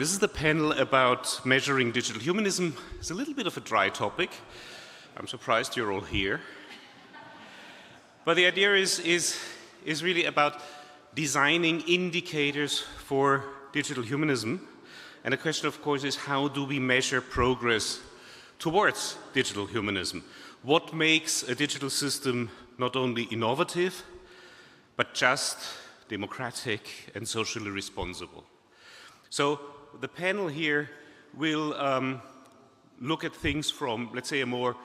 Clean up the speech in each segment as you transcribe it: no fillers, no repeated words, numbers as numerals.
This is the panel about measuring digital humanism. It's a little bit of a dry topic. I'm surprised you're all here. But the idea is really about designing indicators for digital humanism. And the question, of course, is how do we measure progress towards digital humanism? What makes a digital system not only innovative, but just, democratic, and socially responsible? So the panel here will look at things from, let's say, a more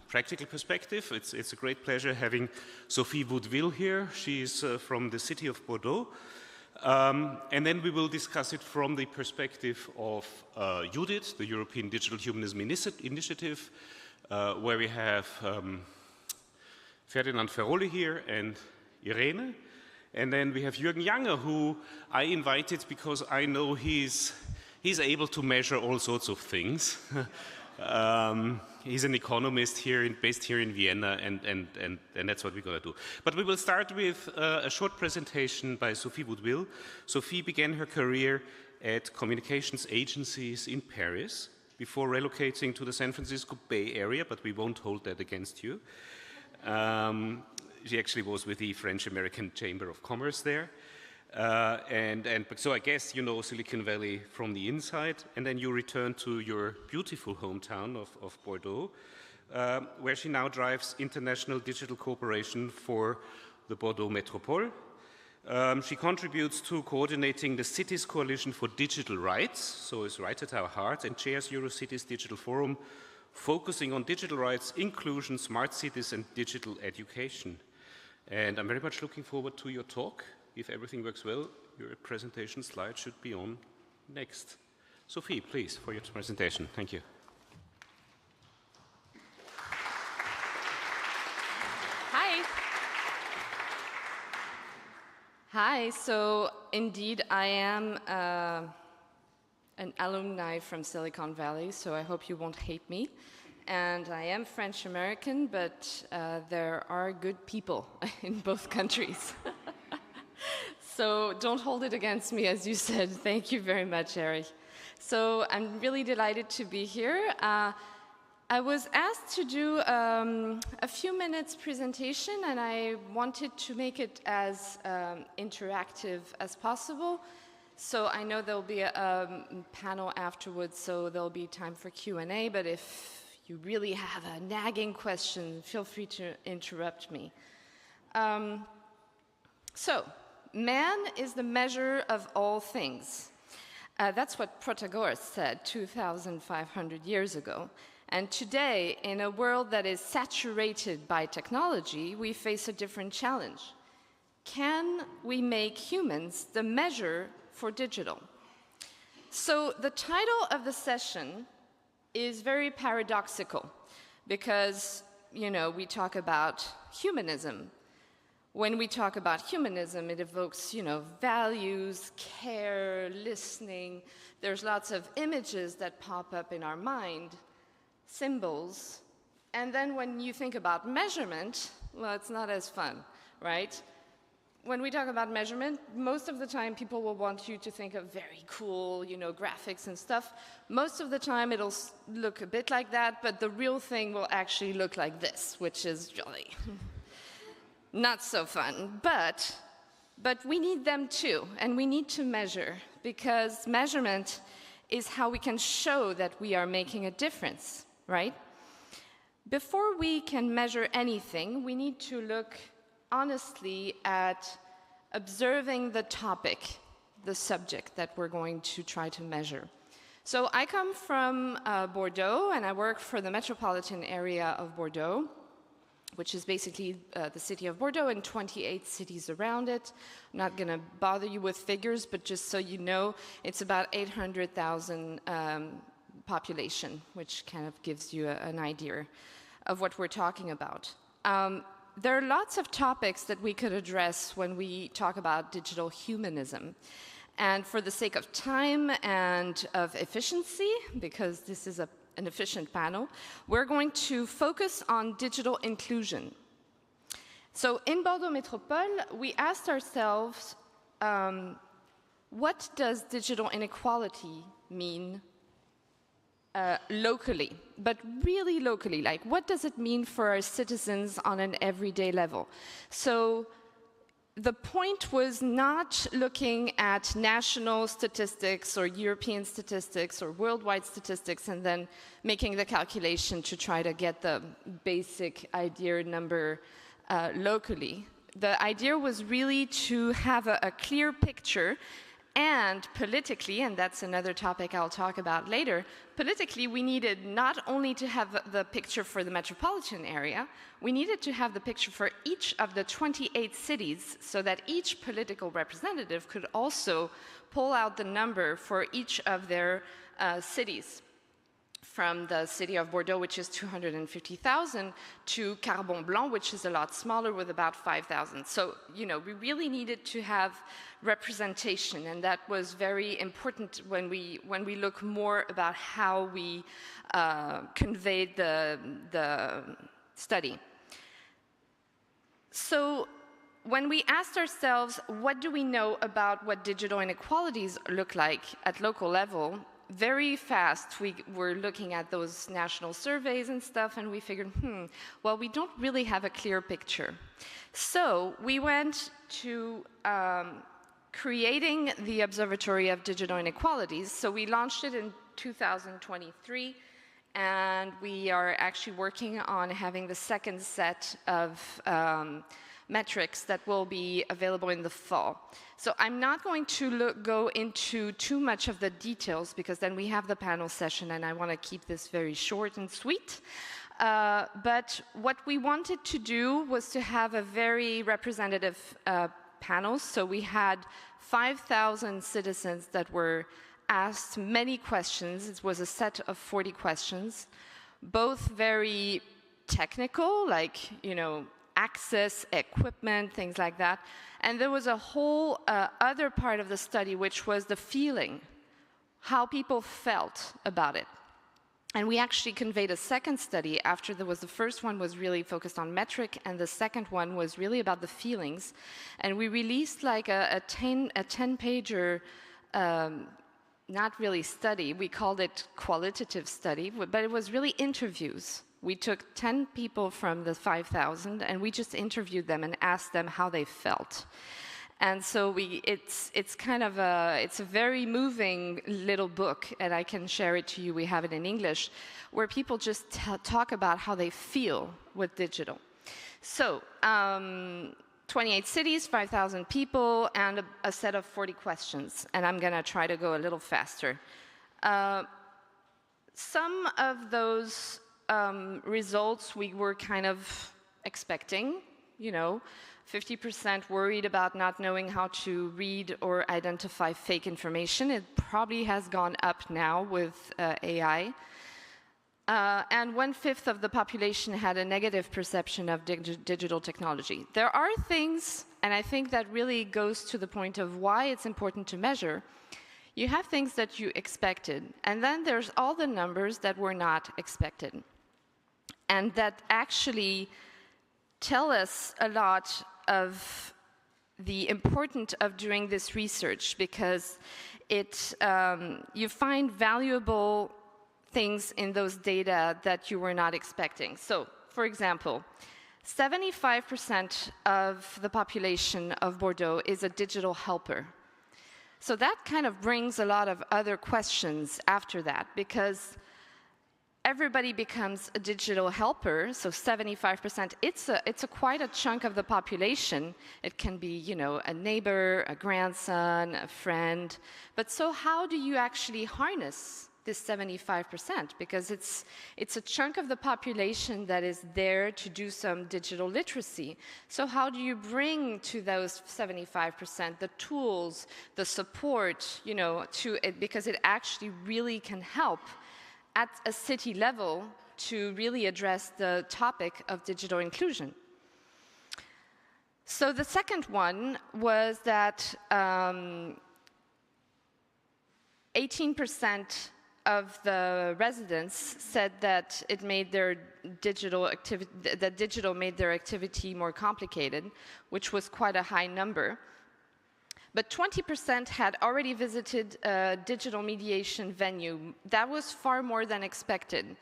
practical perspective. It's a great pleasure having Sophie Woodville here. She's from the city of Bordeaux. And then we will discuss it from the perspective of EUDHIT, the European Digital Humanism Initiative, where we have Ferdinand Ferroli here and Erich. And then we have Jürgen Janger, who I invited because I know he's able to measure all sorts of things. He's an economist based here in Vienna, and that's what we're going to do. But we will start with a short presentation by Sophie Woodville. Sophie began her career at communications agencies in Paris before relocating to the San Francisco Bay Area, but we won't hold that against you. She actually was with the French-American Chamber of Commerce there. So I guess you know Silicon Valley from the inside, and then you return to your beautiful hometown of Bordeaux, where she now drives international digital cooperation for the Bordeaux Metropole. She contributes to coordinating the Cities Coalition for Digital Rights, so it's right at our heart, and chairs EuroCities Digital Forum, focusing on digital rights, inclusion, smart cities, and digital education. And I'm very much looking forward to your talk. If everything works well, your presentation slide should be on next. Sophie, please, for your presentation. Thank you. Hi. Hi, so indeed I am an alumni from Silicon Valley, so I hope you won't hate me. And I am French-American, but there are good people in both countries. So don't hold it against me, as you said. Thank you very much, Erich. So I'm really delighted to be here. I was asked to do a few minutes presentation, and I wanted to make it as interactive as possible. So I know there'll be a panel afterwards, so there'll be time for Q&A, but if you really have a nagging question, feel free to interrupt me. So, man is the measure of all things. That's what Protagoras said 2,500 years ago. And today, in a world that is saturated by technology, we face a different challenge. Can we make humans the measure for digital? So the title of the session is very paradoxical because, you know, we talk about humanism. When we talk about humanism, it evokes, you know, values, care, listening. There's lots of images that pop up in our mind, symbols. And then when you think about measurement, well, it's not as fun, right? When we talk about measurement, most of the time people will want you to think of very cool, you know, graphics and stuff. Most of the time it'll look a bit like that, but the real thing will actually look like this, which is really not so fun. But we need them too, and we need to measure, because measurement is how we can show that we are making a difference, right? Before we can measure anything, we need to look honestly at observing the topic, the subject that we're going to try to measure. So I come from Bordeaux, and I work for the metropolitan area of Bordeaux, which is basically the city of Bordeaux and 28 cities around it. I'm not going to bother you with figures, but just so you know, it's about 800,000 population, which kind of gives you an idea of what we're talking about. There are lots of topics that we could address when we talk about digital humanism. And for the sake of time and of efficiency, because this is an efficient panel, we're going to focus on digital inclusion. So in Bordeaux Métropole, we asked ourselves what does digital inequality mean locally, but really locally? Like, what does it mean for our citizens on an everyday level? So the point was not looking at national statistics or European statistics or worldwide statistics and then making the calculation to try to get the basic idea number locally. The idea was really to have a clear picture, and politically, and that's another topic I'll talk about later, politically we needed not only to have the picture for the metropolitan area, we needed to have the picture for each of the 28 cities so that each political representative could also pull out the number for each of their cities. From the city of Bordeaux, which is 250,000, to Carbon Blanc, which is a lot smaller with about 5,000. So, you know, we really needed to have representation, and that was very important when we look more about how we conveyed the study. So when we asked ourselves, what do we know about what digital inequalities look like at local level, very fast we were looking at those national surveys and stuff, and we figured, well, we don't really have a clear picture. So we went to creating the Observatory of Digital Inequalities. So we launched it in 2023, and we are actually working on having the second set of metrics that will be available in the fall. So I'm not going to go into too much of the details, because then we have the panel session and I want to keep this very short and sweet. But what we wanted to do was to have a very representative panel. So we had 5,000 citizens that were asked many questions. It was a set of 40 questions, both very technical, like, you know, access, equipment, things like that. And there was a whole other part of the study, which was the feeling, how people felt about it. And we actually conveyed a second study after there was the first one was really focused on metric, and the second one was really about the feelings. And we released like a 10-pager, not really study, we called it qualitative study, but it was really interviews. We took 10 people from the 5,000 and we just interviewed them and asked them how they felt. And so it's kind of it's a very moving little book, and I can share it to you. We have it in English, where people just talk about how they feel with digital. So 28 cities, 5,000 people, and a set of 40 questions. And I'm going to try to go a little faster. Some of those results we were kind of expecting, you know, 50% worried about not knowing how to read or identify fake information. It probably has gone up now with AI. And 1/5 of the population had a negative perception of digital technology. There are things, and I think that really goes to the point of why it's important to measure. You have things that you expected, and then there's all the numbers that were not expected, and that actually tell us a lot of the importance of doing this research, because you find valuable things in those data that you were not expecting. So, for example, 75% of the population of Bordeaux is a digital helper. So that kind of brings a lot of other questions after that, because everybody becomes a digital helper, so 75%, it's a quite a chunk of the population. It can be, you know, a neighbor, a grandson, a friend. But so how do you actually harness this 75%? Because it's a chunk of the population that is there to do some digital literacy. So how do you bring to those 75% the tools, the support, you know, to it, because it actually really can help at a city level to really address the topic of digital inclusion. So the second one was that 18% of the residents said that it made their digital made their activity more complicated, which was quite a high number. But 20% had already visited a digital mediation venue. That was far more than expected.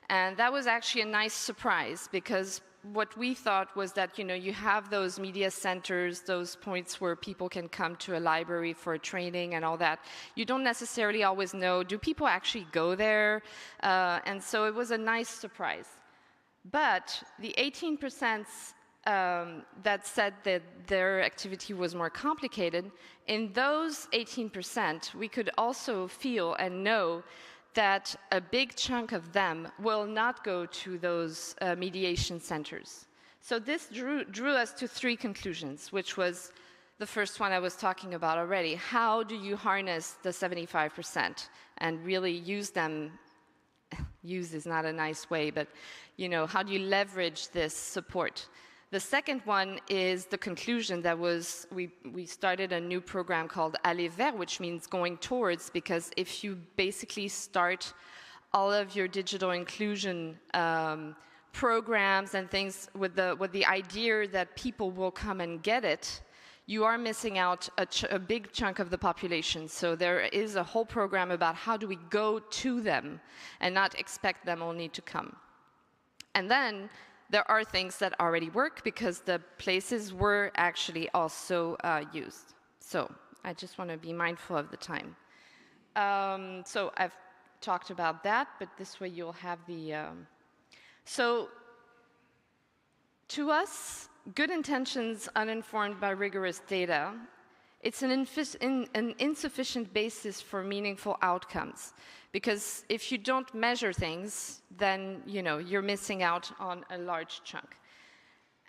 And that was actually a nice surprise, because what we thought was that, you know, you have those media centers, those points where people can come to a library for training and all that. You don't necessarily always know, do people actually go there? And so it was a nice surprise. But the 18% that said that their activity was more complicated, in those 18%, we could also feel and know that a big chunk of them will not go to those mediation centers. So this drew us to three conclusions, which was the first one I was talking about already. How do you harness the 75% and really use them? Use is not a nice way, but you know, how do you leverage this support? The second one is the conclusion that was, we started a new program called Aller vers, which means going towards, because if you basically start all of your digital inclusion programs and things with the idea that people will come and get it, you are missing out a big chunk of the population. So there is a whole program about how do we go to them and not expect them only to come. And then there are things that already work because the places were actually also used. So I just want to be mindful of the time. So I've talked about that, but this way you'll have the... So to us, good intentions uninformed by rigorous data, it's an insufficient basis for meaningful outcomes. Because if you don't measure things, then you're missing out on a large chunk.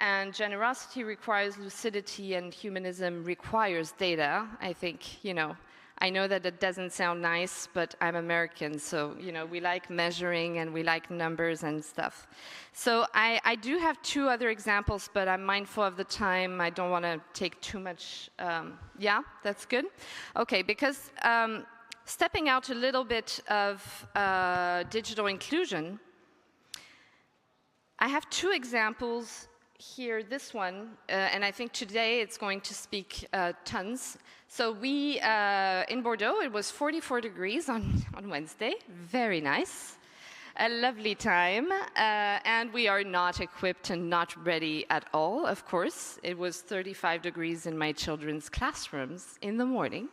And generosity requires lucidity, and humanism requires data. I think, I know that it doesn't sound nice, but I'm American, so we like measuring and we like numbers and stuff. So I do have two other examples, but I'm mindful of the time. I don't want to take too much. Yeah, that's good. Okay, because stepping out a little bit of digital inclusion, I have two examples here. This one, and I think today it's going to speak tons. So we, in Bordeaux, it was 44 degrees on Wednesday. Very nice. A lovely time. And we are not equipped and not ready at all, of course. It was 35 degrees in my children's classrooms in the morning.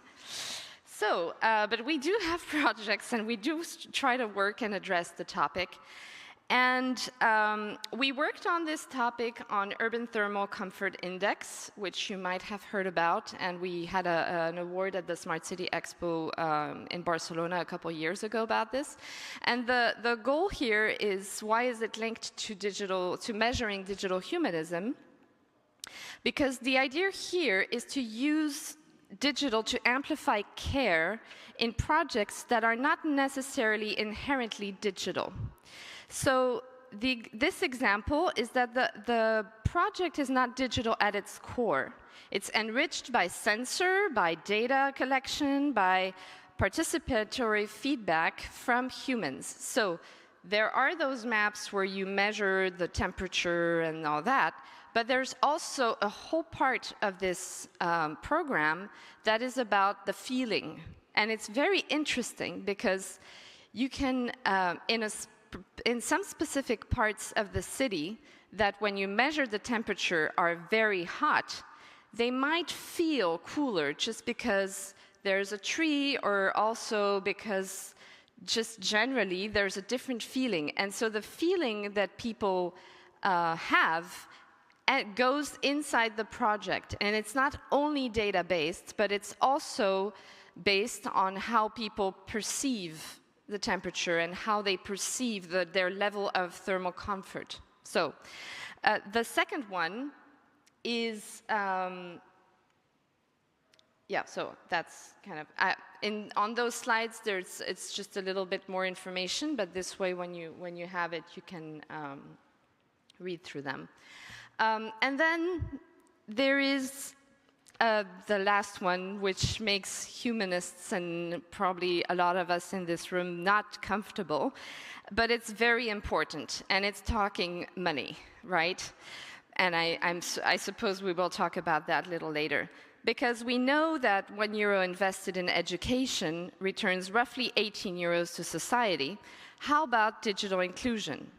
So, but we do have projects and we do try to work and address the topic. And we worked on this topic on Urban Thermal Comfort Index, which you might have heard about, and we had an award at the Smart City Expo in Barcelona a couple years ago about this. And the goal here is, why is it linked to measuring digital humanism? Because the idea here is to use digital to amplify care in projects that are not necessarily inherently digital. So this example is that the project is not digital at its core. It's enriched by sensor, by data collection, by participatory feedback from humans. So there are those maps where you measure the temperature and all that, but there's also a whole part of this program that is about the feeling. And it's very interesting because you can, in some specific parts of the city, that when you measure the temperature are very hot, they might feel cooler just because there's a tree, or also because just generally there's a different feeling. And so the feeling that people have goes inside the project. And it's not only data-based, but it's also based on how people perceive the temperature and how they perceive their level of thermal comfort. So the second one is, yeah, so that's kind of, on those slides, it's just a little bit more information, but this way when you have it, you can read through them. And then there is the last one, which makes humanists and probably a lot of us in this room not comfortable, but it's very important, and it's talking money, right? And I suppose we will talk about that a little later. because we know that €1 invested in education returns roughly 18 euros to society. How about digital inclusion?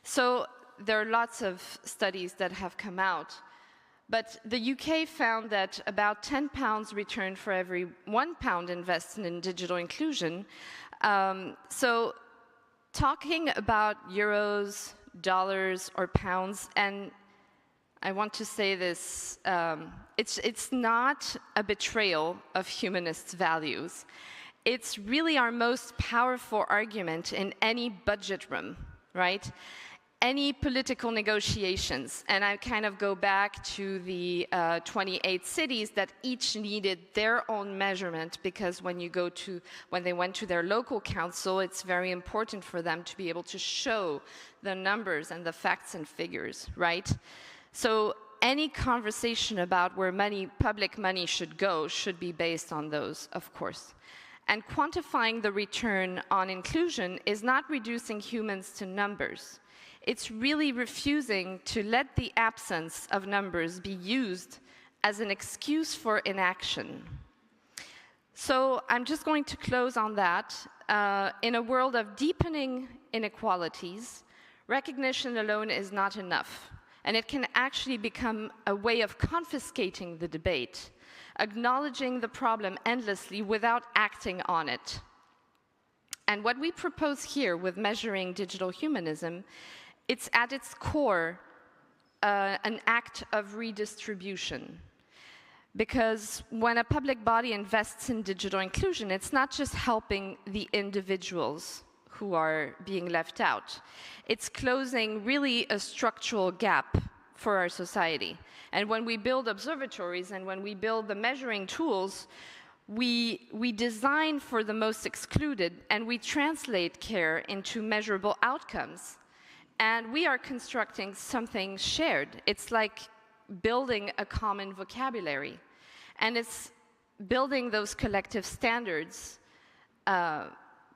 So there are lots of studies that have come out, but the UK found that about £10 returned for every £1 invested in digital inclusion. So talking about euros, dollars, or pounds, and I want to say this, it's not a betrayal of humanist values. It's really our most powerful argument in any budget room, right? Any political negotiations, and I kind of go back to the 28 cities that each needed their own measurement, because when they went to their local council, it's very important for them to be able to show the numbers and the facts and figures, right? So any conversation about where public money should go should be based on those, of course. And quantifying the return on inclusion is not reducing humans to numbers. It's really refusing to let the absence of numbers be used as an excuse for inaction. So I'm just going to close on that. In a world of deepening inequalities, recognition alone is not enough, and it can actually become a way of confiscating the debate, acknowledging the problem endlessly without acting on it. And what we propose here with measuring digital humanism, it's at its core an act of redistribution. Because when a public body invests in digital inclusion, it's not just helping the individuals who are being left out. It's closing really a structural gap for our society. And when we build observatories and when we build the measuring tools, we design for the most excluded, and we translate care into measurable outcomes. And we are constructing something shared. It's like building a common vocabulary. And it's building those collective standards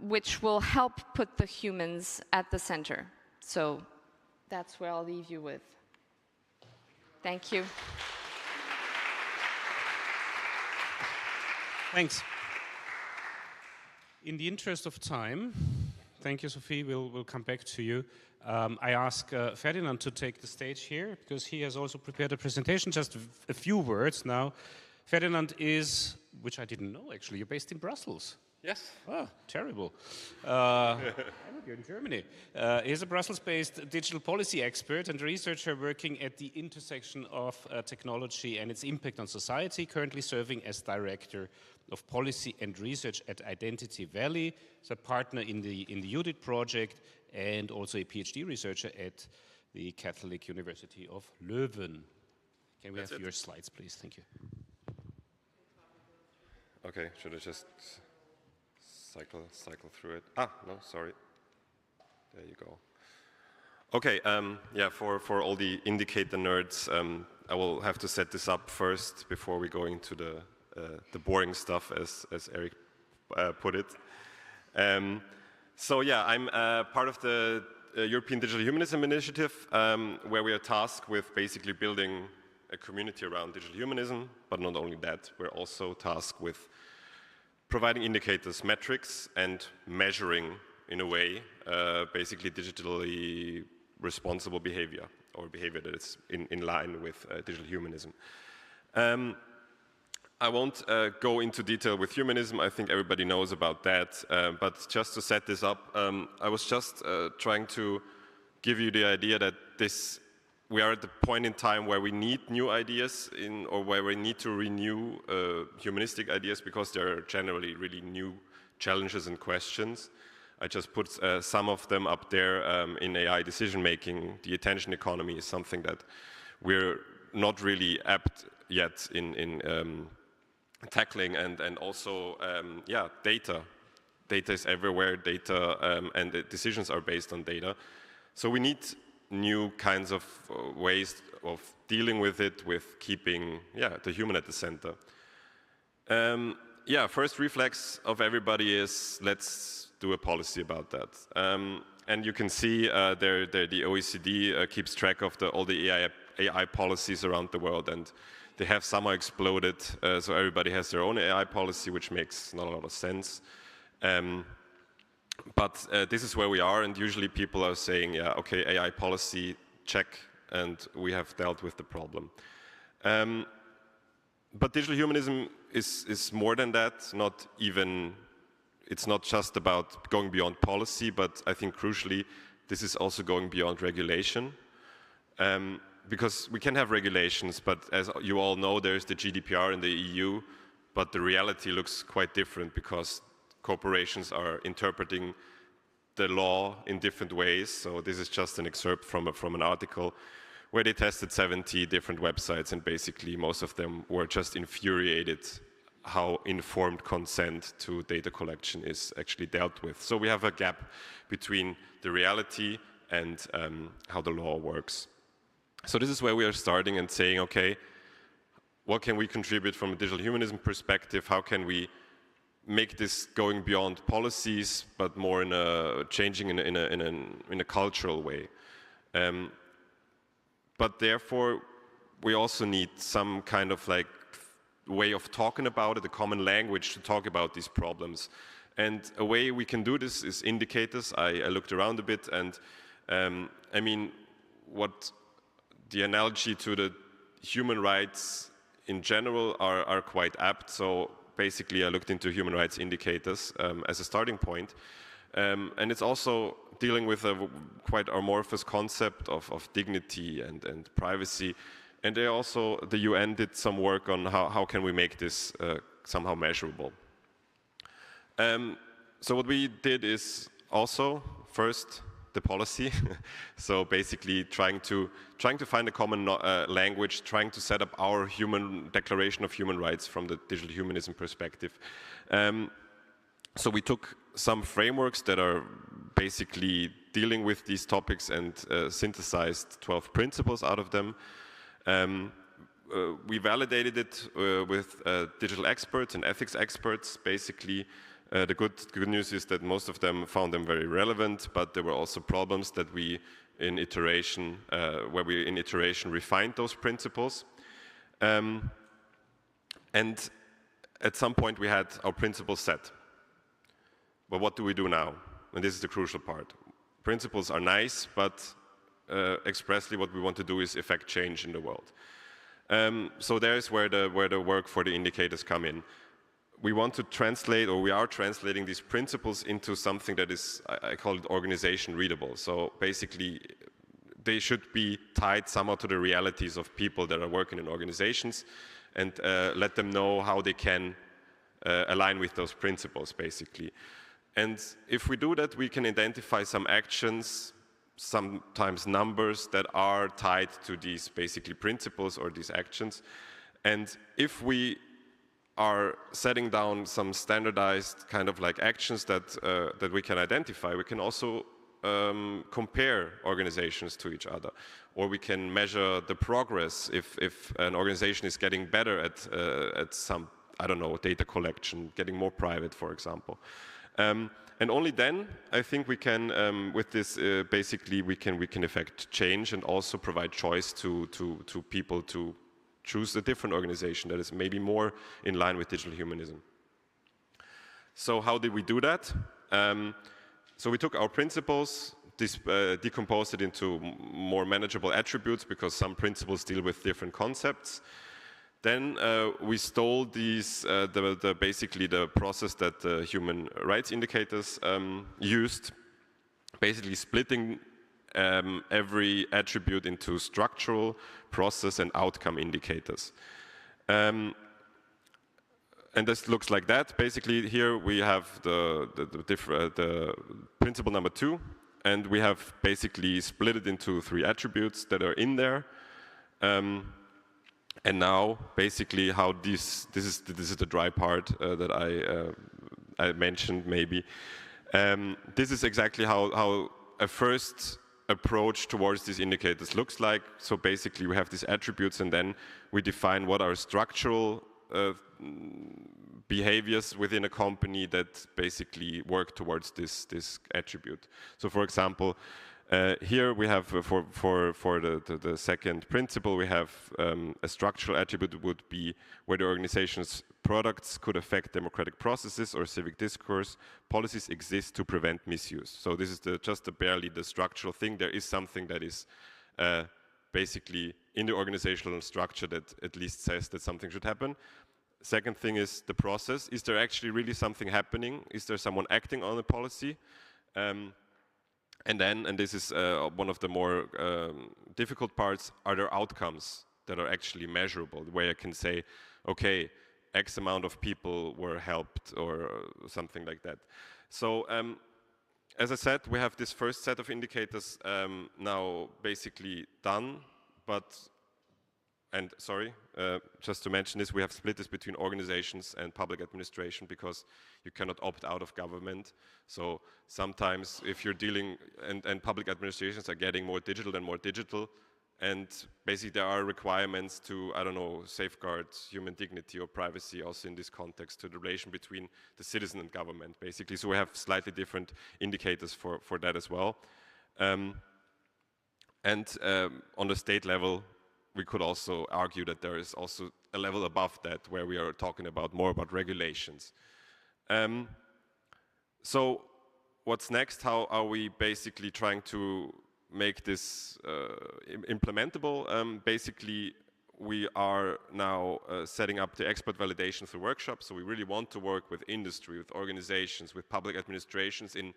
which will help put the humans at the center. So that's where I'll leave you with. Thank you. Thanks. In the interest of time, thank you, Sophie. We'll come back to you. I ask Ferdinand to take the stage here, because he has also prepared a presentation. Just a few words now. Ferdinand is, which I didn't know actually, you're based in Brussels. Yes. Oh, terrible. You're in Germany. He's a Brussels-based digital policy expert and researcher working at the intersection of technology and its impact on society, currently serving as director of policy and research at IdValley, so a partner in the EUDHIT project, and also a PhD researcher at the Catholic University of Leuven. Can we have your slides, please? Thank you. Okay, should I just cycle through it? Ah, no, sorry. There you go. Okay, yeah, for all the indicator nerds, I will have to set this up first before we go into the boring stuff, as Erich put it. So yeah, I'm part of the European Digital Humanism Initiative, where we are tasked with basically building a community around digital humanism, but not only that, we're also tasked with providing indicators, metrics, and measuring, in a way, basically digitally responsible behavior, or behavior that is in line with digital humanism. I won't go into detail with humanism, I think everybody knows about that, but just to set this up, I was just trying to give you the idea that we are at the point in time where we need new ideas or where we need to renew humanistic ideas, because there are generally really new challenges and questions. I just put some of them up there in AI decision making. The attention economy is something that we're not really apt yet in tackling, and also, yeah, data. Data is everywhere, and the decisions are based on data. So we need new kinds of ways of dealing with it, with keeping, yeah, the human at the center. Yeah, first reflex of everybody is, let's do a policy about that. And you can see the OECD keeps track of all the AI policies around the world, and they have somehow exploded, so everybody has their own AI policy, which makes not a lot of sense. But this is where we are, and usually people are saying, yeah, okay, AI policy, check, and we have dealt with the problem. But digital humanism is more than that, it's not just about going beyond policy, but I think crucially, this is also going beyond regulation. Because we can have regulations, but as you all know, there's the GDPR in the EU, but the reality looks quite different because corporations are interpreting the law in different ways. So this is just an excerpt from an article where they tested 70 different websites, and basically most of them were just infuriated how informed consent to data collection is actually dealt with. So we have a gap between the reality and how the law works. So this is where we are starting and saying, okay, what can we contribute from a digital humanism perspective? How can we make this going beyond policies, but more in a changing in a cultural way? But therefore, we also need some kind of like way of talking about it, a common language to talk about these problems. And a way we can do this is indicators. I looked around a bit, and I mean, what the analogy to the human rights in general are quite apt. So basically, I looked into human rights indicators as a starting point. And it's also dealing with a quite amorphous concept of dignity and privacy. And they also, the UN did some work on how can we make this somehow measurable. So what we did is also, first, the policy. So basically trying to find a common language, trying to set up our Declaration of Human Rights from the digital humanism perspective. So we took some frameworks that are basically dealing with these topics and synthesized 12 principles out of them. We validated it with digital experts and ethics experts. Basically, the good news is that most of them found them very relevant, but there were also problems that we, in iteration, refined those principles. And at some point, we had our principles set. But what do we do now? And this is the crucial part. Principles are nice, but expressly what we want to do is effect change in the world. So there's where the work for the indicators come in. We want to translate, or we are translating these principles into something that is, I call it organization readable. So basically, they should be tied somehow to the realities of people that are working in organizations, and let them know how they can align with those principles, basically. And if we do that, we can identify some actions, sometimes numbers that are tied to these basically principles or these actions. And if we are setting down some standardized kind of like actions that we can identify, we can also compare organizations to each other, or we can measure the progress if an organization is getting better at some, I don't know, data collection, getting more private, for example. And only then, I think we can, with this, basically, we can effect change and also provide choice to people to choose a different organization that is maybe more in line with digital humanism. So how did we do that? So we took our principles, decomposed it into more manageable attributes, because some principles deal with different concepts. Then we stole these, basically the process that the human rights indicators used, basically splitting every attribute into structural, process, and outcome indicators. And this looks like that. Basically, here we have the principle number 2, and we have basically split it into 3 attributes that are in there. And now, basically, how this is the dry part that I mentioned maybe. This is exactly how a first approach towards these indicators looks like. So basically, we have these attributes, and then we define what are structural behaviors within a company that basically work towards this attribute. So, for example, Here we have, for the second principle, we have a structural attribute would be where the organization's products could affect democratic processes or civic discourse, policies exist to prevent misuse. So this is just barely the structural thing. There is something that is basically in the organizational structure that at least says that something should happen. Second thing is the process. Is there actually really something happening? Is there someone acting on a policy? And then, and this is one of the more difficult parts, are there outcomes that are actually measurable, where you can say, okay, X amount of people were helped or something like that. So as I said, we have this first set of indicators now basically done, but, and sorry, just to mention this, we have split this between organizations and public administration because you cannot opt out of government. So sometimes if you're dealing, and public administrations are getting more digital and more digital, and basically there are requirements to, I don't know, safeguard human dignity or privacy also in this context to the relation between the citizen and government, basically. So we have slightly different indicators for that as well. On the state level, we could also argue that there is also a level above that where we are talking about more about regulations. So what's next? How are we basically trying to make this implementable? Basically, we are now setting up the expert validation through workshops. So we really want to work with industry, with organizations, with public administrations in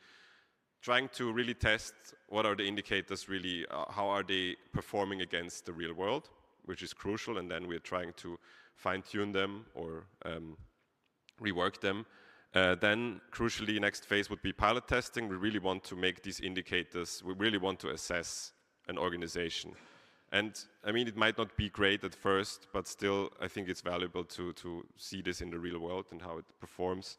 trying to really test what are the indicators really, how are they performing against the real world, which is crucial, and then we're trying to fine-tune them or rework them. Then, crucially, next phase would be pilot testing. We really want to make these indicators, we really want to assess an organization. And I mean, it might not be great at first, but still, I think it's valuable to see this in the real world and how it performs.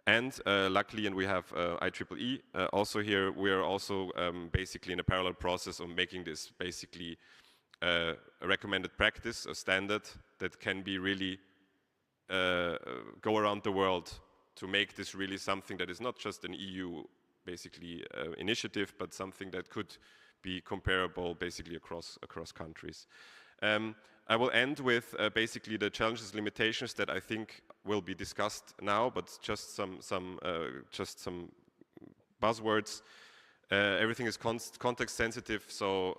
And luckily, and we have IEEE also here, we are also basically in a parallel process of making this basically a recommended practice, a standard that can be really go around the world to make this really something that is not just an EU basically initiative, but something that could be comparable basically across countries. I will end with basically the challenges, limitations that I think will be discussed now, but just some buzzwords. Everything is context sensitive, so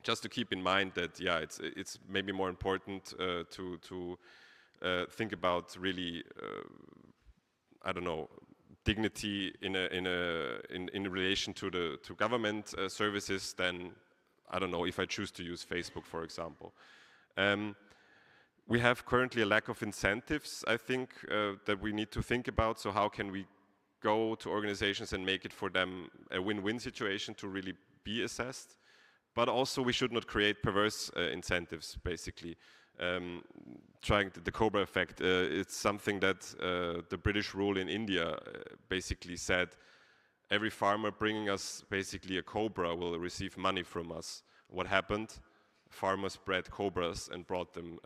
just to keep in mind that yeah, it's maybe more important to think about really I don't know, dignity in relation to government services than, I don't know, if I choose to use Facebook, for example. We have currently a lack of incentives, I think, that we need to think about. So how can we go to organizations and make it for them a win-win situation to really be assessed? But also we should not create perverse incentives, basically. Trying the Cobra effect, it's something that the British rule in India basically said, every farmer bringing us basically a cobra will receive money from us. What happened? Farmers bred cobras and brought them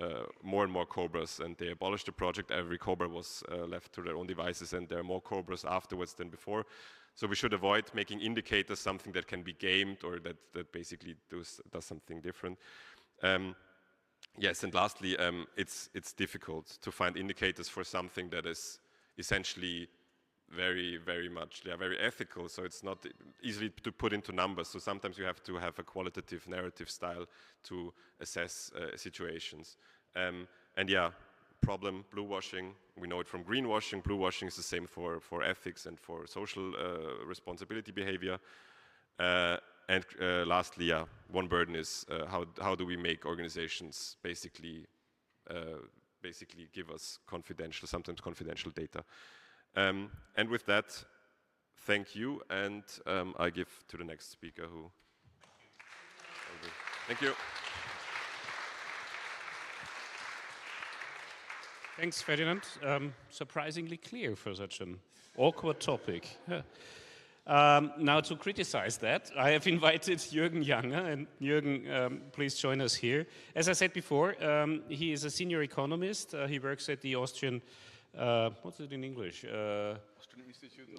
more and more cobras, and they abolished the project. Every cobra was left to their own devices, and there are more cobras afterwards than before. So we should avoid making indicators something that can be gamed or that basically does something different. Yes, and lastly, it's difficult to find indicators for something that is essentially very much, very ethical, so it's not easily to put into numbers. So sometimes you have to have a qualitative narrative style to assess situations. And yeah, problem, blue washing, we know it from greenwashing. Blue washing is the same for ethics and for social responsibility behavior. And lastly, yeah, one burden is how do we make organizations basically give us confidential, sometimes confidential data. And with that, thank you, and I give to the next speaker who. Thank you. Thanks, Ferdinand. Surprisingly clear for such an awkward topic. Now to criticize that, I have invited Jürgen Janger, and Jürgen, please join us here. As I said before, he is a senior economist. He works at the Austrian, what's it in English?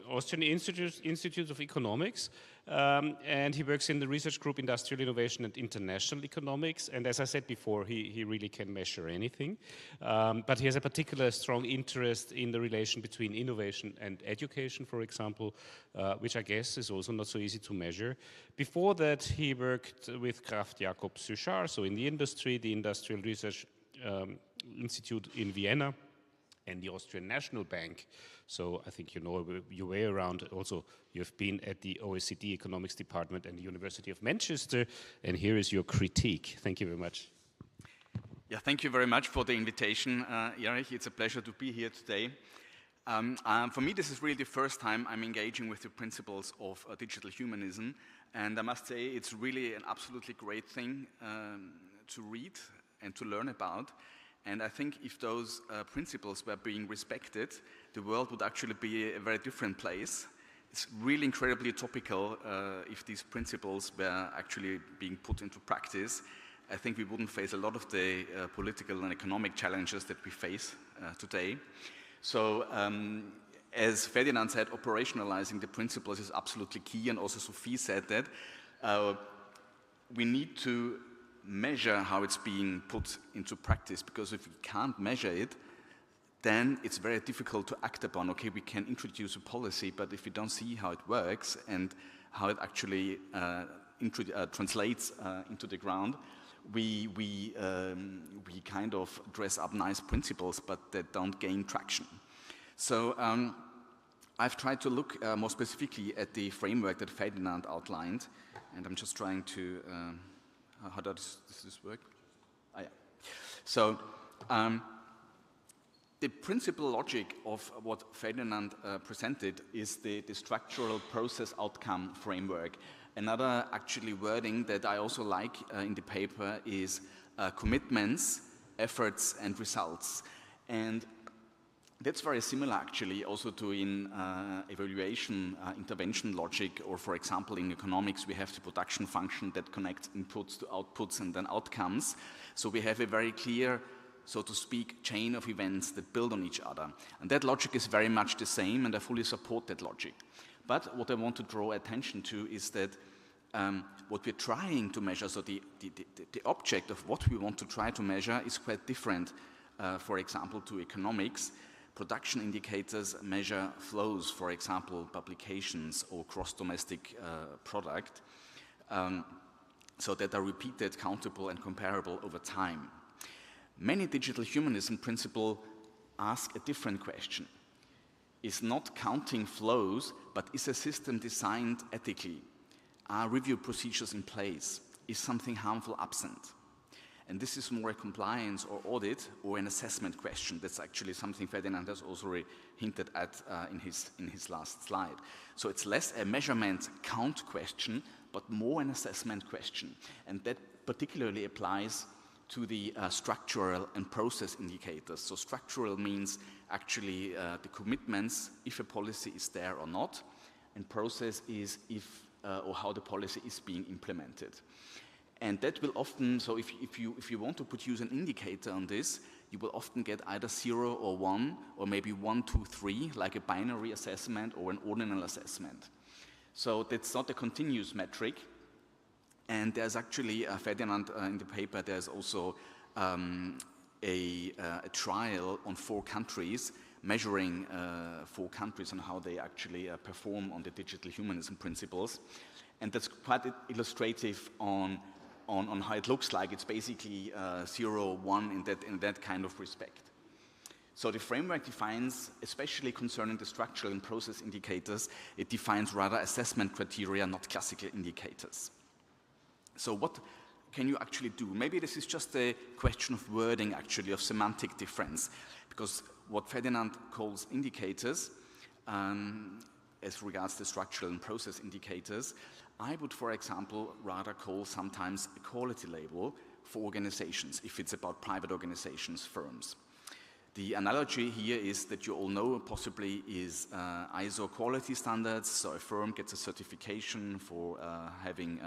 Austrian Institute of Economics, and he works in the research group Industrial Innovation and International Economics. And as I said before, he really can measure anything, but he has a particular strong interest in the relation between innovation and education, for example, which I guess is also not so easy to measure. Before that, he worked with Kraft Jacob Suchard, so in the industry, the Industrial Research Institute in Vienna, and the Austrian National Bank. So I think you know your way around. Also, you've been at the OECD Economics Department and the University of Manchester, and here is your critique. Thank you very much. Yeah, thank you very much for the invitation, Erich. It's a pleasure to be here today. For me, this is really the first time I'm engaging with the principles of digital humanism, and I must say it's really an absolutely great thing to read and to learn about. And I think if those principles were being respected, the world would actually be a very different place. It's really incredibly topical if these principles were actually being put into practice. I think we wouldn't face a lot of the political and economic challenges that we face today. So as Ferdinand said, operationalizing the principles is absolutely key, and also Sophie said that we need to measure how it's being put into practice, because if we can't measure it, then it's very difficult to act upon. Okay, we can introduce a policy, but if we don't see how it works and how it actually translates into the ground, we kind of dress up nice principles, but that don't gain traction. So I've tried to look more specifically at the framework that Ferdinand outlined, and I'm just trying to how does this work? Ah, yeah. So the principal logic of what Ferdinand presented is the structural process outcome framework. Another actually wording that I also like in the paper is commitments, efforts, and results. And that's very similar actually also to in evaluation intervention logic, or for example in economics we have the production function that connects inputs to outputs and then outcomes. So we have a very clear, so to speak, chain of events that build on each other. And that logic is very much the same, and I fully support that logic. But what I want to draw attention to is that what we're trying to measure, so the object of what we want to try to measure is quite different, for example, to economics. Production indicators measure flows, for example, publications or cross-domestic product, so that are repeated, countable, and comparable over time. Many digital humanism principles ask a different question. Is not counting flows, but is a system designed ethically? Are review procedures in place? Is something harmful absent? And this is more a compliance or audit or an assessment question. That's actually something Ferdinand has also hinted at in his last slide. So it's less a measurement count question, but more an assessment question. And that particularly applies to the structural and process indicators. So structural means actually the commitments, if a policy is there or not, and process is if or how the policy is being implemented. And that will often, so if you want to produce an indicator on this, you will often get either 0 or 1, or maybe 1, 2, 3, like a binary assessment or an ordinal assessment. So that's not a continuous metric. And there's actually, Ferdinand in the paper, there's also a trial on 4 countries, measuring 4 countries and how they actually perform on the digital humanism principles. And that's quite illustrative on how it looks like. It's basically 0, 1 in that kind of respect. So the framework defines, especially concerning the structural and process indicators, it defines rather assessment criteria, not classical indicators. So what can you actually do? Maybe this is just a question of wording, actually, of semantic difference, because what Ferdinand calls indicators, as regards the structural and process indicators, I would, for example, rather call sometimes a quality label for organizations, if it's about private organizations, firms. The analogy here is that you all know possibly is ISO quality standards, so a firm gets a certification for having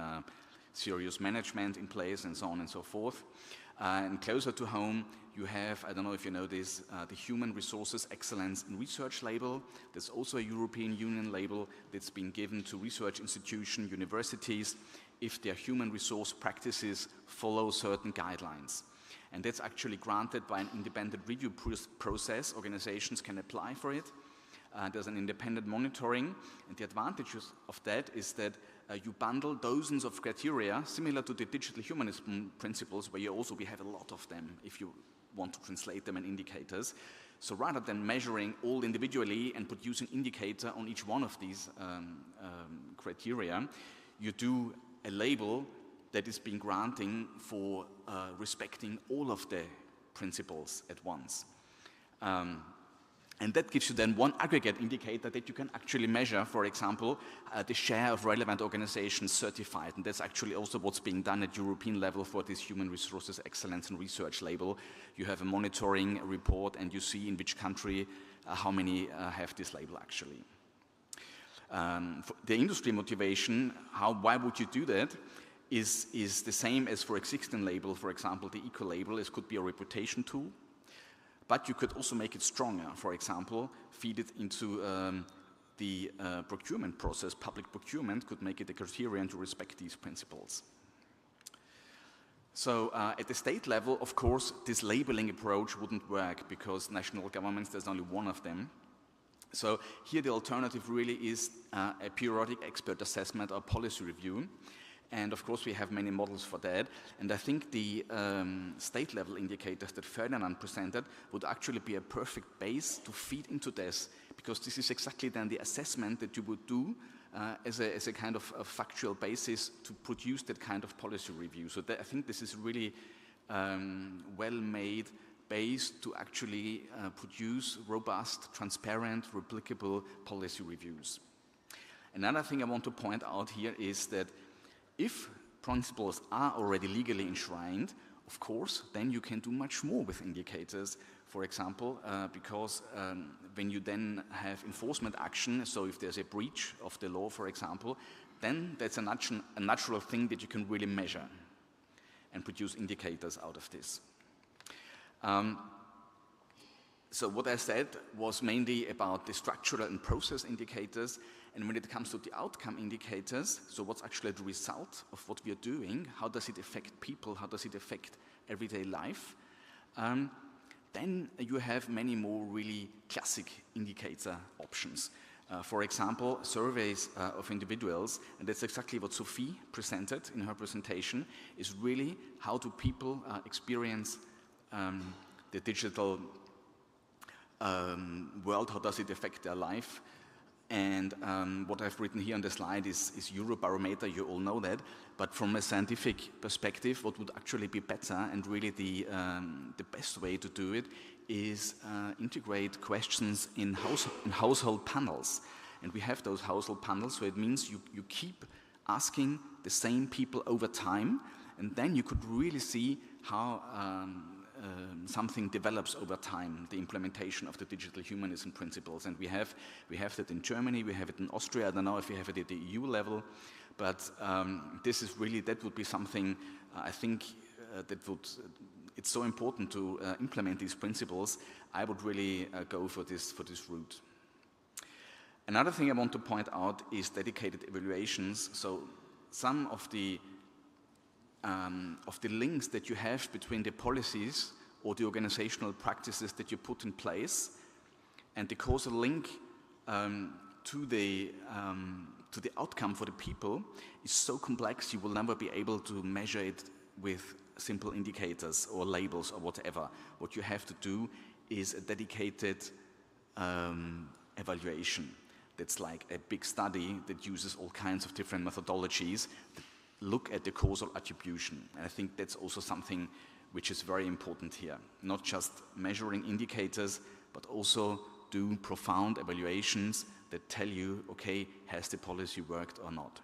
serious management in place and so on and so forth. And closer to home, you have, I don't know if you know this, the Human Resources Excellence in Research label. There's also a European Union label that's been given to research institutions, universities, if their human resource practices follow certain guidelines. And that's actually granted by an independent review process. Organizations can apply for it. There's an independent monitoring, and the advantages of that is that you bundle dozens of criteria, similar to the digital humanism principles, where we have a lot of them if you want to translate them in indicators. So rather than measuring all individually and producing indicator on each one of these criteria, you do a label that is being granting for respecting all of the principles at once. And that gives you then one aggregate indicator that you can actually measure, for example, the share of relevant organizations certified. And that's actually also what's being done at European level for this Human Resources Excellence and Research label. You have a monitoring report and you see in which country how many have this label actually. For the industry motivation, why would you do that, is the same as for existing label. For example, the eco label, it could be a reputation tool. But you could also make it stronger. For example, feed it into the procurement process. Public procurement could make it a criterion to respect these principles. So at the state level, of course, this labeling approach wouldn't work because national governments, there's only one of them. So here the alternative really is a periodic expert assessment or policy review. And of course, we have many models for that. And I think the state-level indicators that Ferdinand presented would actually be a perfect base to feed into this, because this is exactly then the assessment that you would do as a kind of a factual basis to produce that kind of policy review. So I think this is really well-made base to actually produce robust, transparent, replicable policy reviews. Another thing I want to point out here is that if principles are already legally enshrined, of course, then you can do much more with indicators. For example, because when you then have enforcement action, so if there's a breach of the law, for example, then that's a natural thing that you can really measure and produce indicators out of this. So what I said was mainly about the structural and process indicators. And when it comes to the outcome indicators, so what's actually the result of what we are doing, how does it affect people, how does it affect everyday life, then you have many more really classic indicator options. For example, surveys of individuals, and that's exactly what Sophie presented in her presentation, is really how do people experience the digital world, how does it affect their life. And what I've written here on the slide is Eurobarometer, you all know that, but from a scientific perspective, what would actually be better and really the best way to do it is integrate questions in household panels. And we have those household panels, so it means you keep asking the same people over time, and then you could really see how something develops over time, the implementation of the digital humanism principles. And we have that in Germany, we have it in Austria. I don't know if we have it at the EU level, but that would be something I think it's so important to implement these principles. I would really go for this route. Another thing I want to point out is dedicated evaluations. So some of the links that you have between the policies or the organizational practices that you put in place and the causal link to the outcome for the people is so complex you will never be able to measure it with simple indicators or labels or whatever. What you have to do is a dedicated evaluation. That's like a big study that uses all kinds of different methodologies that look at the causal attribution. And I think that's also something which is very important here. Not just measuring indicators, but also do profound evaluations that tell you, okay, has the policy worked or not?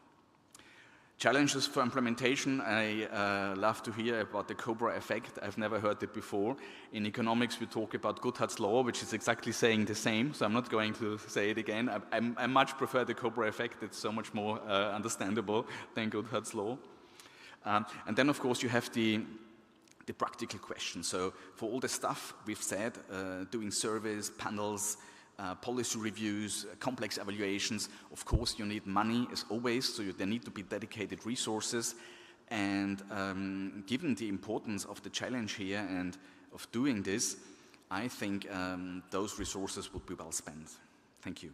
Challenges for implementation, I love to hear about the Cobra effect. I've never heard it before. In economics, we talk about Goodhart's law, which is exactly saying the same, so I'm not going to say it again. I much prefer the Cobra effect. It's so much more understandable than Goodhart's law. And then, of course, you have the the practical question. So for all the stuff we've said, doing surveys, panels, policy reviews, complex evaluations, of course you need money as always, so there need to be dedicated resources. And given the importance of the challenge here and of doing this, I think those resources would be well spent. Thank you.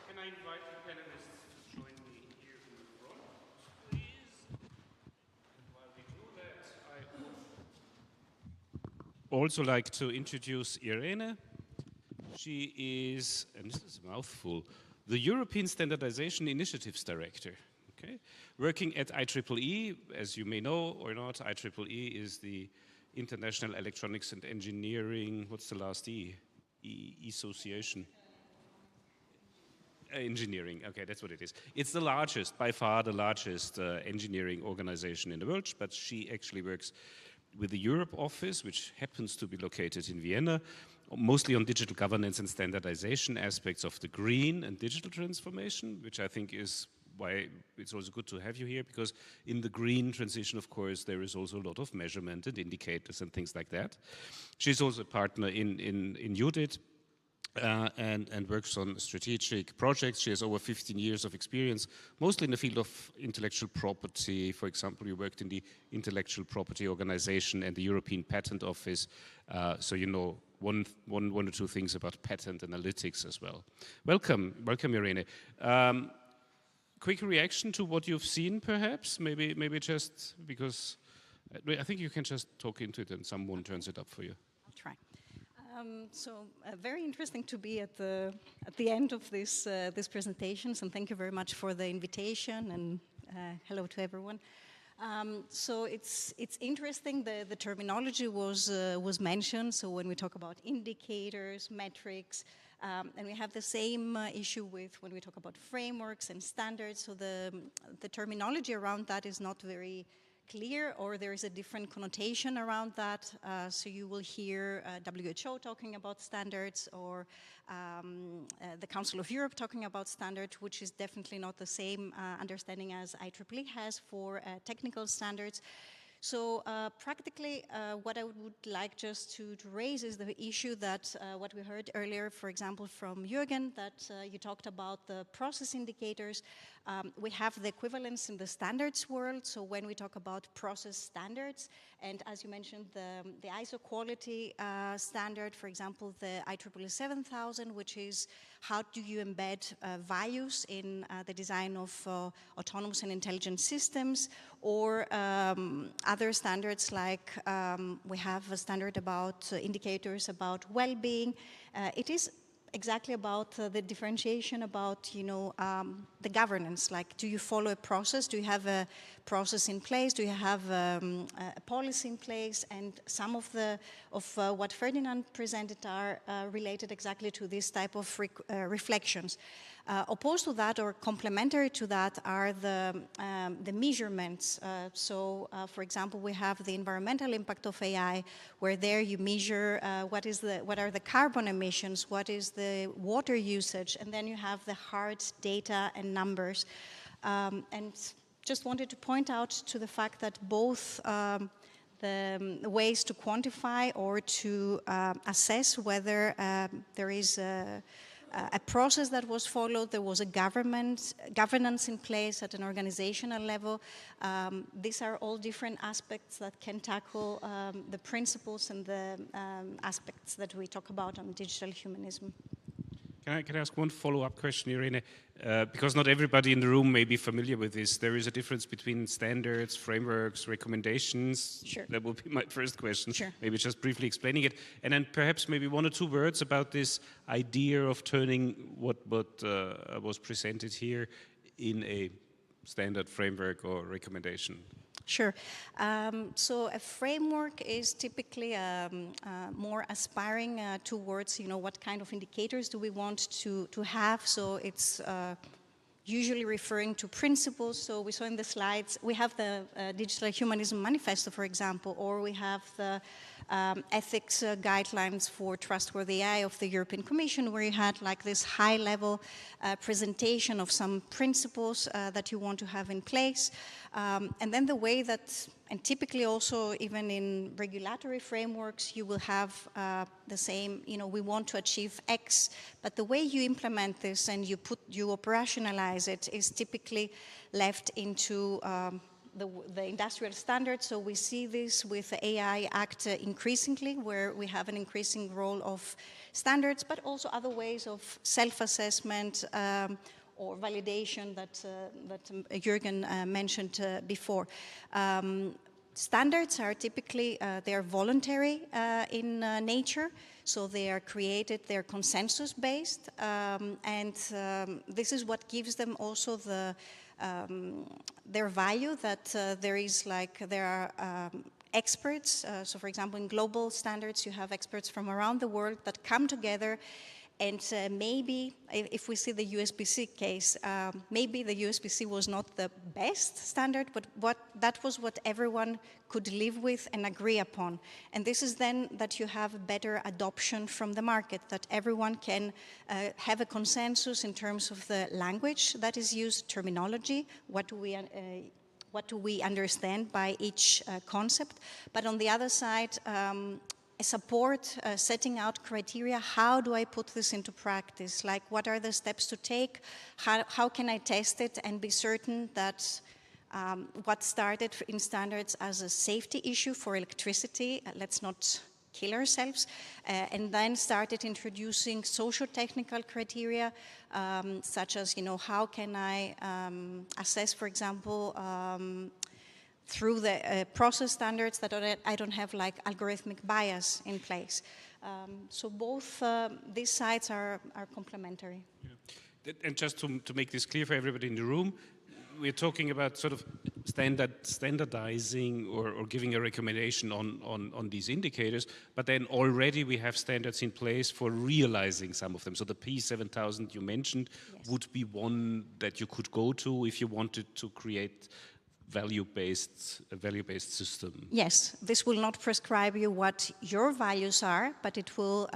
Can I invite the panelists to join me here in the front, please? And while we do that, I would also like to introduce Irene. She is, and this is a mouthful, the European Standardization Initiatives Director. Okay? Working at IEEE, as you may know or not, IEEE is the International Electronics and Engineering, what's the last E? Association. Engineering, okay, that's what it is. It's the largest, by far the largest engineering organization in the world, but she actually works with the Europe office, which happens to be located in Vienna, mostly on digital governance and standardization aspects of the green and digital transformation, which I think is why it's also good to have you here, because in the green transition, of course, there is also a lot of measurement and indicators and things like that. She's also a partner in EUDHIT and works on strategic projects. She has over 15 years of experience, mostly in the field of intellectual property. For example, you worked in the Intellectual Property Organization and the European Patent Office, so you know one or two things about patent analytics as well. Welcome, Irene. Quick reaction to what you've seen, perhaps? Maybe just because I think you can just talk into it and someone turns it up for you. I'll try. Very interesting to be at the end of this presentations, and thank you very much for the invitation, and hello to everyone. So it's interesting. The terminology was mentioned. So when we talk about indicators, metrics, and we have the same issue with when we talk about frameworks and standards. So the terminology around that is not very clear, or there is a different connotation around that. So you will hear WHO talking about standards, or the Council of Europe talking about standards, which is definitely not the same understanding as IEEE has for technical standards. So practically, what I would like just to raise is the issue that what we heard earlier, for example, from Jürgen, that you talked about the process indicators. We have the equivalence in the standards world. So when we talk about process standards, and as you mentioned, the ISO quality standard, for example, the IEEE 7000, which is how do you embed values in the design of autonomous and intelligent systems, or other standards like we have a standard about indicators about well-being. It is exactly about the differentiation about, you know, the governance. Like, do you follow a process? Do you have a process in place? Do you have a policy in place? And some of what Ferdinand presented are related exactly to this type of reflections. Opposed to that, or complementary to that, are the measurements. For example, we have the environmental impact of AI, where there you measure what are the carbon emissions, what is the water usage, and then you have the hard data and numbers. And just wanted to point out to the fact that both the ways to quantify or to assess whether there is a process that was followed, there was a governance in place at an organizational level. These are all different aspects that can tackle the principles and the aspects that we talk about on digital humanism. Can I ask one follow-up question, Irene? Because not everybody in the room may be familiar with this. There is a difference between standards, frameworks, recommendations. Sure. That would be my first question. Sure. Maybe just briefly explaining it. And then perhaps maybe one or two words about this idea of turning what was presented here in a standard framework or recommendation. Sure. So a framework is typically more aspiring towards, you know, what kind of indicators do we want to have. So it's usually referring to principles. So we saw in the slides, we have the Digital Humanism Manifesto, for example, or we have the ethics guidelines for trustworthy AI of the European Commission, where you had like this high-level presentation of some principles that you want to have in place. And then the way that, and typically also even in regulatory frameworks, you will have the same, you know, we want to achieve X, but the way you implement this and you operationalize it is typically left into the industrial standards. So we see this with the AI Act increasingly, where we have an increasing role of standards, but also other ways of self-assessment or validation that Jürgen mentioned before. Standards are typically, they are voluntary in nature, so they are created, they're consensus-based, and this is what gives them also their value, that there are experts. So for example, in global standards, you have experts from around the world that come together. And maybe, if we see the USB-C case, maybe the USB-C was not the best standard, but that was what everyone could live with and agree upon. And this is then that you have better adoption from the market, that everyone can have a consensus in terms of the language that is used, terminology, what do we understand by each concept. But on the other side, support setting out criteria. How do I put this into practice? Like, what are the steps to take? How can I test it and be certain that what started in standards as a safety issue for electricity, let's not kill ourselves, and then started introducing socio-technical criteria, such as, you know, how can I assess, for example, through the process standards that I don't have like algorithmic bias in place. So both these sides are complementary. Yeah. And just to make this clear for everybody in the room, we're talking about sort of standardizing or giving a recommendation on these indicators, but then already we have standards in place for realizing some of them. So the P7000 you mentioned, yes, would be one that you could go to if you wanted to create a value-based system. Yes, this will not prescribe you what your values are, but it will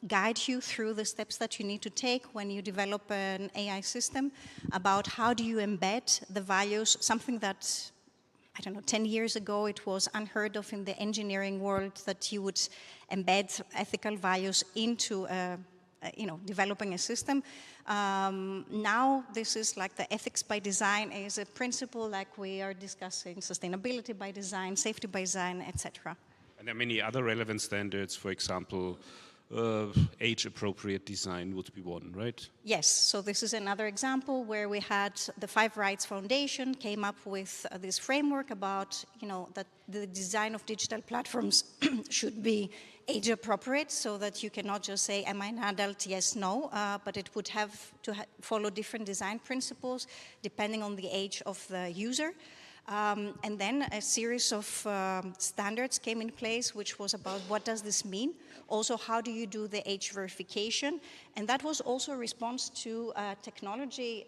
guide you through the steps that you need to take when you develop an AI system about how do you embed the values, something that, I don't know, 10 years ago it was unheard of in the engineering world that you would embed ethical values into developing a system. Now this is like the ethics by design is a principle, like we are discussing sustainability by design, safety by design, etc. And there are many other relevant standards, for example, age-appropriate design would be one, right? Yes, so this is another example where we had the Five Rights Foundation came up with this framework about, that the design of digital platforms should be age-appropriate, so that you cannot just say, am I an adult, yes, no, but it would have to follow different design principles depending on the age of the user. And then a series of standards came in place, which was about what does this mean? Also, how do you do the age verification? And that was also a response to technology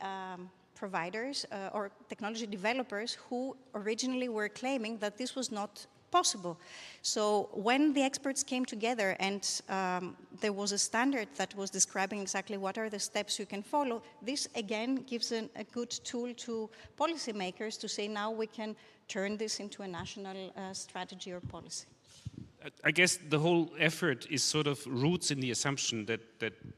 providers or technology developers who originally were claiming that this was not possible. So when the experts came together and there was a standard that was describing exactly what are the steps you can follow, this again gives a good tool to policymakers to say now we can turn this into a national strategy or policy. I guess the whole effort is sort of roots in the assumption that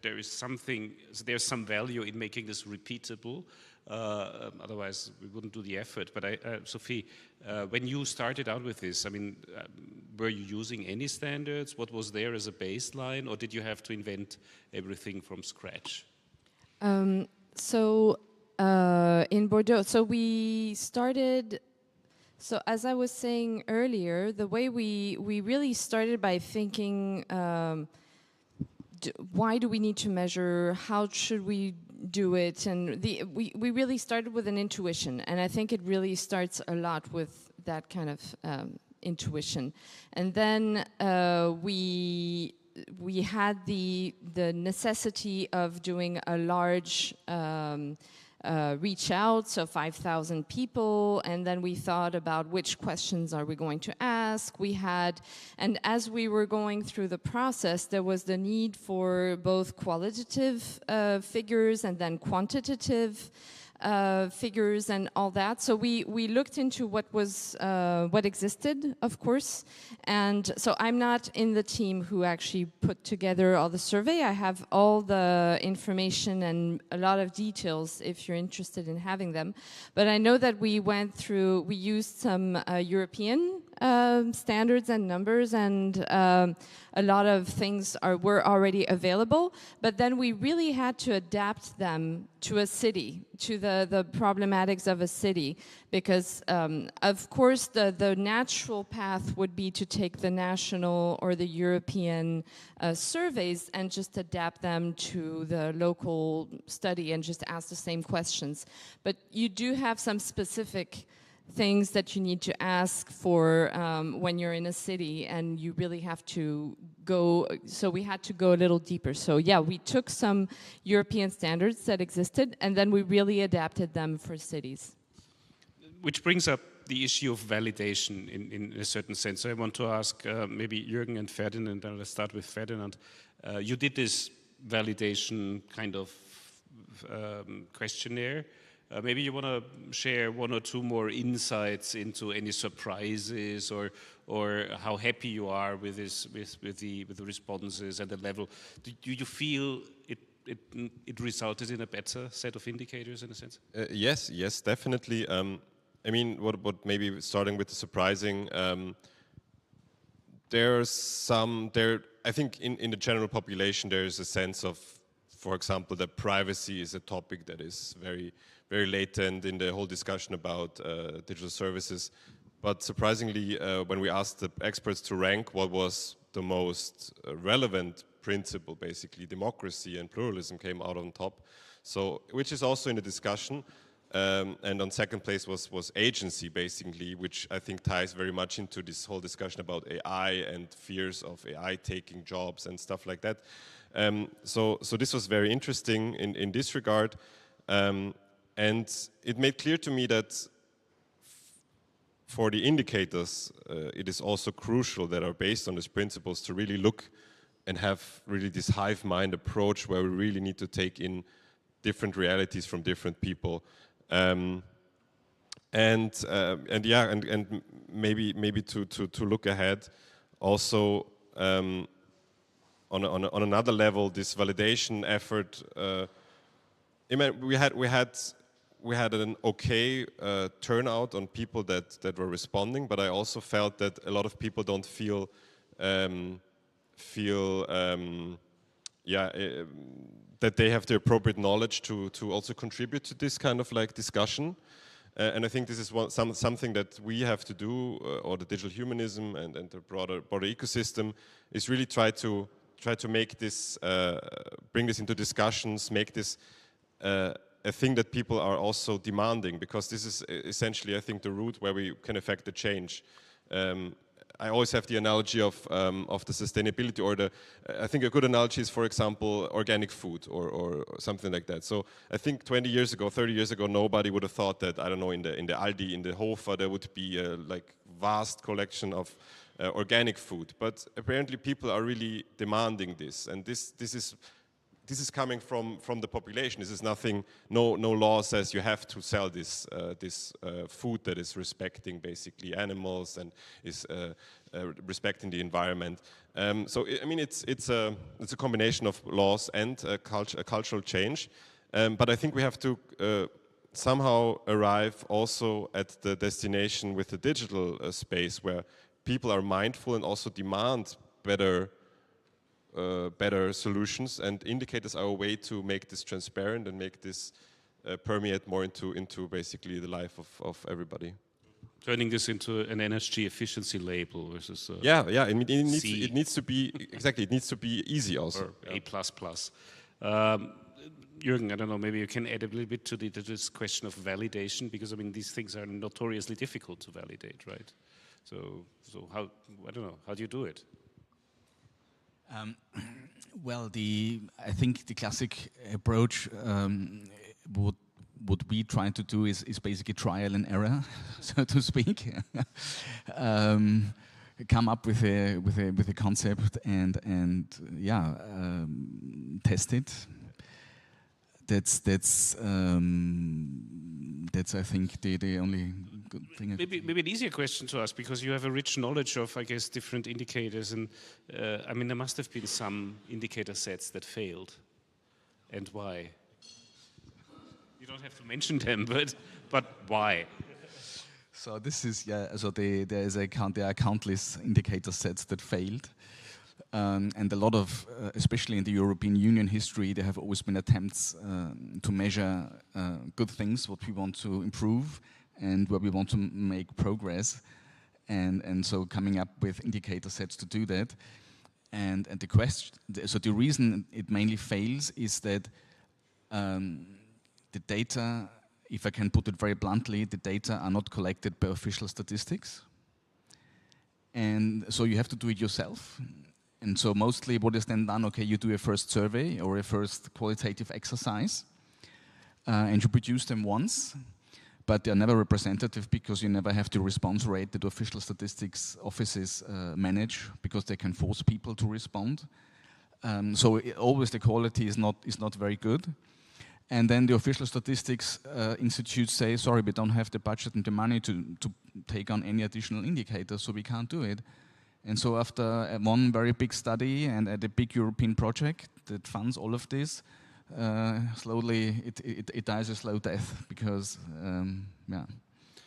there's some value in making this repeatable. Otherwise, we wouldn't do the effort. But Sophie, when you started out with this, were you using any standards? What was there as a baseline, or did you have to invent everything from scratch? In Bordeaux, so we started. So as I was saying earlier, the way we really started by thinking, why do we need to measure? How should we do it? And we really started with an intuition, and I think it really starts a lot with that kind of intuition. And then we had the necessity of doing a large reach out, so 5,000 people, and then we thought about which questions are we going to ask. And as we were going through the process, there was the need for both qualitative figures and then quantitative figures and all that. So we looked into what existed, of course. And so I'm not in the team who actually put together all the survey. I have all the information and a lot of details if you're interested in having them. But I know that we used some European standards and numbers, and a lot of things were already available, but then we really had to adapt them to a city, to the problematics of a city, because of course the natural path would be to take the national or the European surveys and just adapt them to the local study and just ask the same questions. But you do have some specific things that you need to ask for when you're in a city, and you really have to go, so we had to go a little deeper. So yeah, we took some European standards that existed, and then we really adapted them for cities. Which brings up the issue of validation in a certain sense. So I want to ask maybe Jürgen and Ferdinand, and let's start with Ferdinand. You did this validation kind of questionnaire. Maybe you want to share one or two more insights into any surprises, or how happy you are with this, with the responses and the level. Do you feel it resulted in a better set of indicators in a sense? Yes, definitely. I mean, what maybe starting with the surprising. I think in the general population there is a sense of, for example, that privacy is a topic that is very latent in the whole discussion about digital services. But surprisingly, when we asked the experts to rank what was the most relevant principle, basically democracy and pluralism came out on top. So, which is also in the discussion. And on second place was agency, basically, which I think ties very much into this whole discussion about AI and fears of AI taking jobs and stuff like that. So this was very interesting in this regard. And it made clear to me that for the indicators, it is also crucial that are based on these principles to really look and have really this hive mind approach where we really need to take in different realities from different people. And maybe to look ahead, also on another level, this validation effort. We had an okay turnout on people that were responding, but I also felt that a lot of people don't feel that they have the appropriate knowledge to also contribute to this kind of like discussion. And I think this is something that we have to do, or the digital humanism and the broader ecosystem, is really try to make this, bring this into discussions, make this a thing that people are also demanding, because this is essentially, I think, the route where we can affect the change. I always have the analogy of the sustainability, or I think a good analogy is, for example, organic food or something like that. So I think 20 years ago, 30 years ago, nobody would have thought that, I don't know, in the Aldi, in the Hofer, there would be a like vast collection of organic food. But apparently people are really demanding this, and this is coming from the population. This is nothing. No law says you have to sell this food that is respecting basically animals and is respecting the environment. So I mean, it's a combination of laws and a cultural change. But I think we have to somehow arrive also at the destination with the digital space, where people are mindful and also demand better solutions, and indicators are a way to make this transparent and make this permeate more into basically the life of everybody. Turning this into an energy efficiency label versus it needs to be exactly. It needs to be easy also. Or A++. Jürgen, I don't know. Maybe you can add a little bit to this question of validation, because I mean these things are notoriously difficult to validate, right? So how, I don't know, how do you do it? Well, I think the classic approach what we try to do is basically trial and error, so to speak. Come up with a concept and test it. That's I think the only good thing. Maybe an easier question to ask, because you have a rich knowledge of, I guess, different indicators, and I mean, there must have been some indicator sets that failed, and why? You don't have to mention them, but why? So this is there are countless indicator sets that failed, and a lot of, especially in the European Union history, there have always been attempts to measure good things, what we want to improve, and where we want to make progress, and so coming up with indicator sets to do that, and the question, so the reason it mainly fails is that the data, if I can put it very bluntly, the data are not collected by official statistics. And so you have to do it yourself. And so mostly what is then done, okay, you do a first survey or a first qualitative exercise, and you produce them once, but they're never representative because you never have the response rate that official statistics offices manage, because they can force people to respond. So always the quality is not very good. And then the official statistics institutes say, sorry, we don't have the budget and the money to take on any additional indicators, so we can't do it. And so after one very big study and at a big European project that funds all of this, slowly it dies a slow death, because, yeah.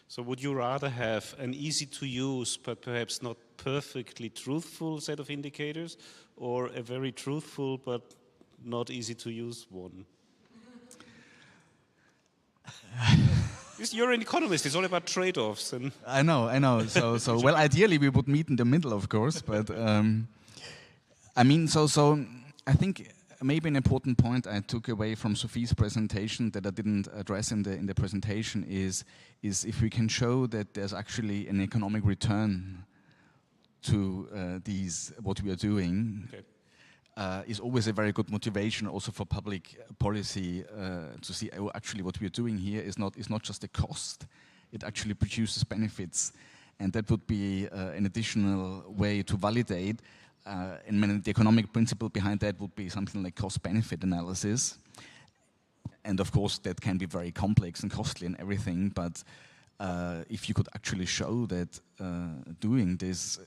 So would you rather have an easy to use but perhaps not perfectly truthful set of indicators, or a very truthful but not easy to use one? You're an economist. It's all about trade-offs. And I know. So well, ideally we would meet in the middle, of course. But I mean, so I think maybe an important point I took away from Sophie's presentation that I didn't address in the presentation is if we can show that there's actually an economic return to what we are doing. Okay. Is always a very good motivation also for public policy to see, oh, actually what we are doing here is not just a cost, it actually produces benefits, and that would be an additional way to validate, and the economic principle behind that would be something like cost-benefit analysis, and of course that can be very complex and costly and everything, but if you could actually show that doing this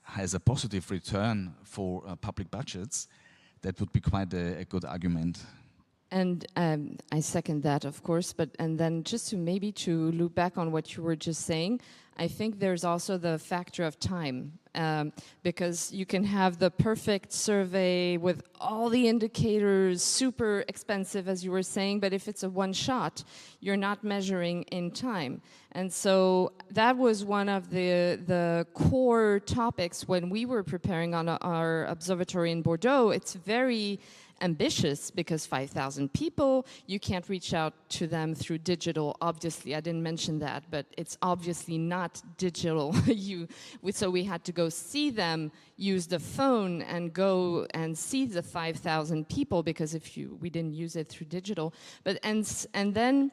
has a positive return for public budgets, that would be quite a good argument. And I second that, of course, and then just to loop back on what you were just saying, I think there's also the factor of time, because you can have the perfect survey with all the indicators, super expensive, as you were saying, but if it's a one shot, you're not measuring in time. And so that was one of the core topics when we were preparing on our observatory in Bordeaux. It's very ambitious because 5,000 people, you can't reach out to them through digital, obviously. I didn't mention that, but it's obviously not digital. So we had to go see them, use the phone and go and see the 5,000 people, because we didn't use it through digital. And then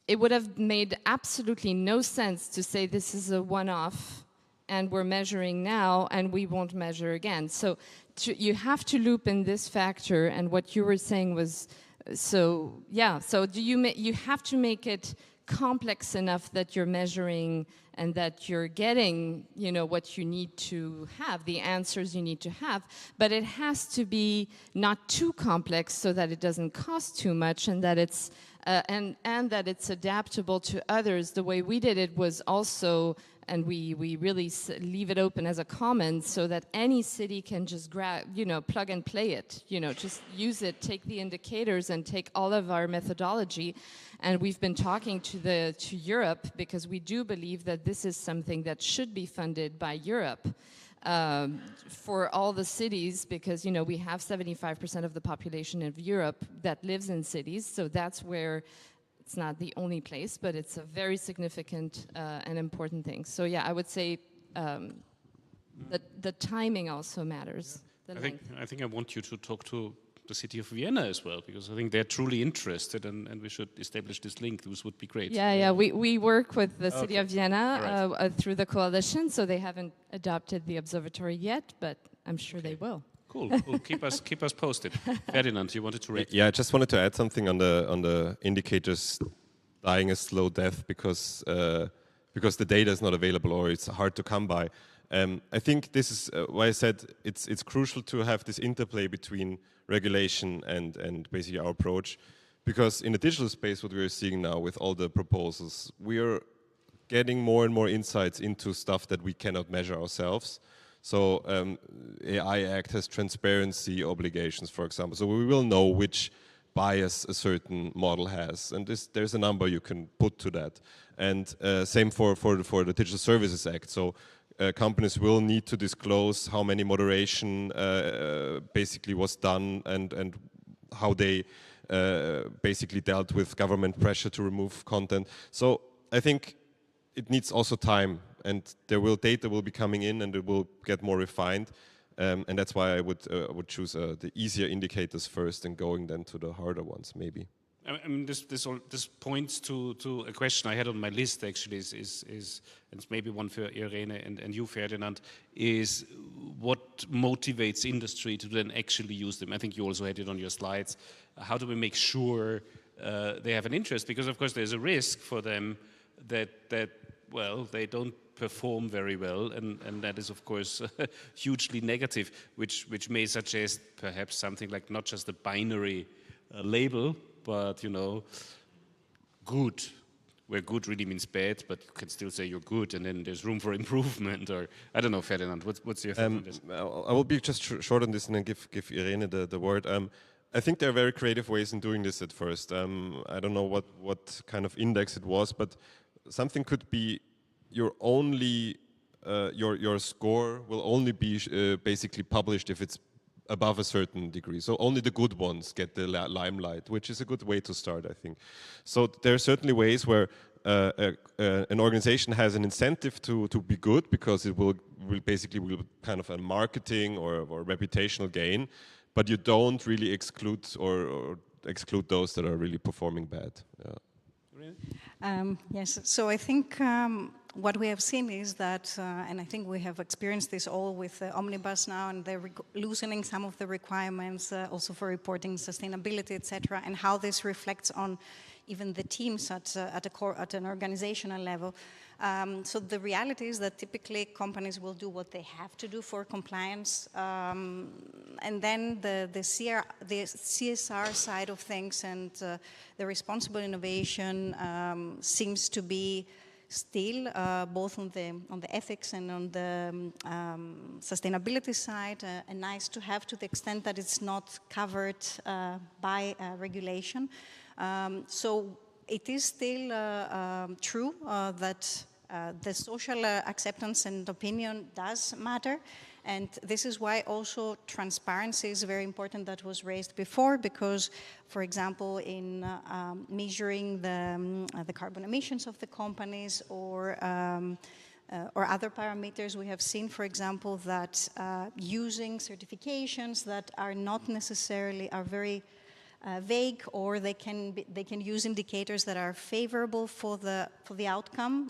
it would have made absolutely no sense to say this is a one-off and we're measuring now and we won't measure again. So you have to loop in this factor, and what you were saying was, so you have to make it complex enough that you're measuring and that you're getting, what you need to have, the answers you need to have, but it has to be not too complex so that it doesn't cost too much, and that it's and that it's adaptable to others. The way we did it was also, and we really leave it open as a commons so that any city can just plug and play it, just use it, take the indicators and take all of our methodology. And we've been talking to Europe, because we do believe that this is something that should be funded by Europe for all the cities, because we have 75% of the population of Europe that lives in cities, so that's where it's not the only place, but it's a very significant and important thing. So yeah, I would say the timing also matters. I think I want you to talk to the city of Vienna as well, because I think they're truly interested, and we should establish this link. This would be great. Yeah. We work with the city of Vienna Right. through the coalition, so they haven't adopted the observatory yet, but I'm sure they will. Cool. Keep us posted. Ferdinand, you wanted to read? Yeah, I just wanted to add something on the indicators dying a slow death because the data is not available or it's hard to come by. I think this is why I said it's crucial to have this interplay between regulation and basically our approach, because in the digital space, what we are seeing now with all the proposals, we are getting more and more insights into stuff that we cannot measure ourselves. So AI Act has transparency obligations, for example. So we will know which bias a certain model has, and there's a number you can put to that. And same for the Digital Services Act. So companies will need to disclose how many moderation basically was done and how they basically dealt with government pressure to remove content. So I think it needs also time, and data will be coming in and it will get more refined. And that's why I would choose the easier indicators first and going then to the harder ones, maybe. I mean, this points to a question I had on my list. Actually, is and it's maybe one for Irene and you, Ferdinand, is what motivates industry to then actually use them? I think you also had it on your slides. How do we make sure they have an interest? Because of course, there's a risk for them that well, they don't perform very well, and that is of course hugely negative, which may suggest perhaps something like not just a binary label, but good, where good really means bad, but you can still say you're good, and then there's room for improvement. Or I don't know, Ferdinand, what's your thought on this? I will be just short on this and then give Irene the word. I think there are very creative ways in doing this at first. I don't know what kind of index it was, but something could be your score will only be basically published if it's above a certain degree. So only the good ones get the limelight, which is a good way to start, I think. So there are certainly ways where an organization has an incentive to be good, because it will basically kind of a marketing or reputational gain, but you don't really exclude or exclude those that are really performing bad. Yeah. Yes, so I think what we have seen is that, and I think we have experienced this all with Omnibus now, and they're loosening some of the requirements also for reporting sustainability, etc., and how this reflects on even the teams at an organizational level. So the reality is that typically companies will do what they have to do for compliance, and then the CSR side of things and the responsible innovation seems to be still both on the ethics and on the sustainability side, and nice to have, to the extent that it's not covered by regulation. So it is still true that the social acceptance and opinion does matter, and this is why also transparency is very important. That was raised before, because, for example, in measuring the carbon emissions of the companies or other parameters, we have seen, for example, that using certifications that are not necessarily very vague, or they can use indicators that are favorable for the outcome,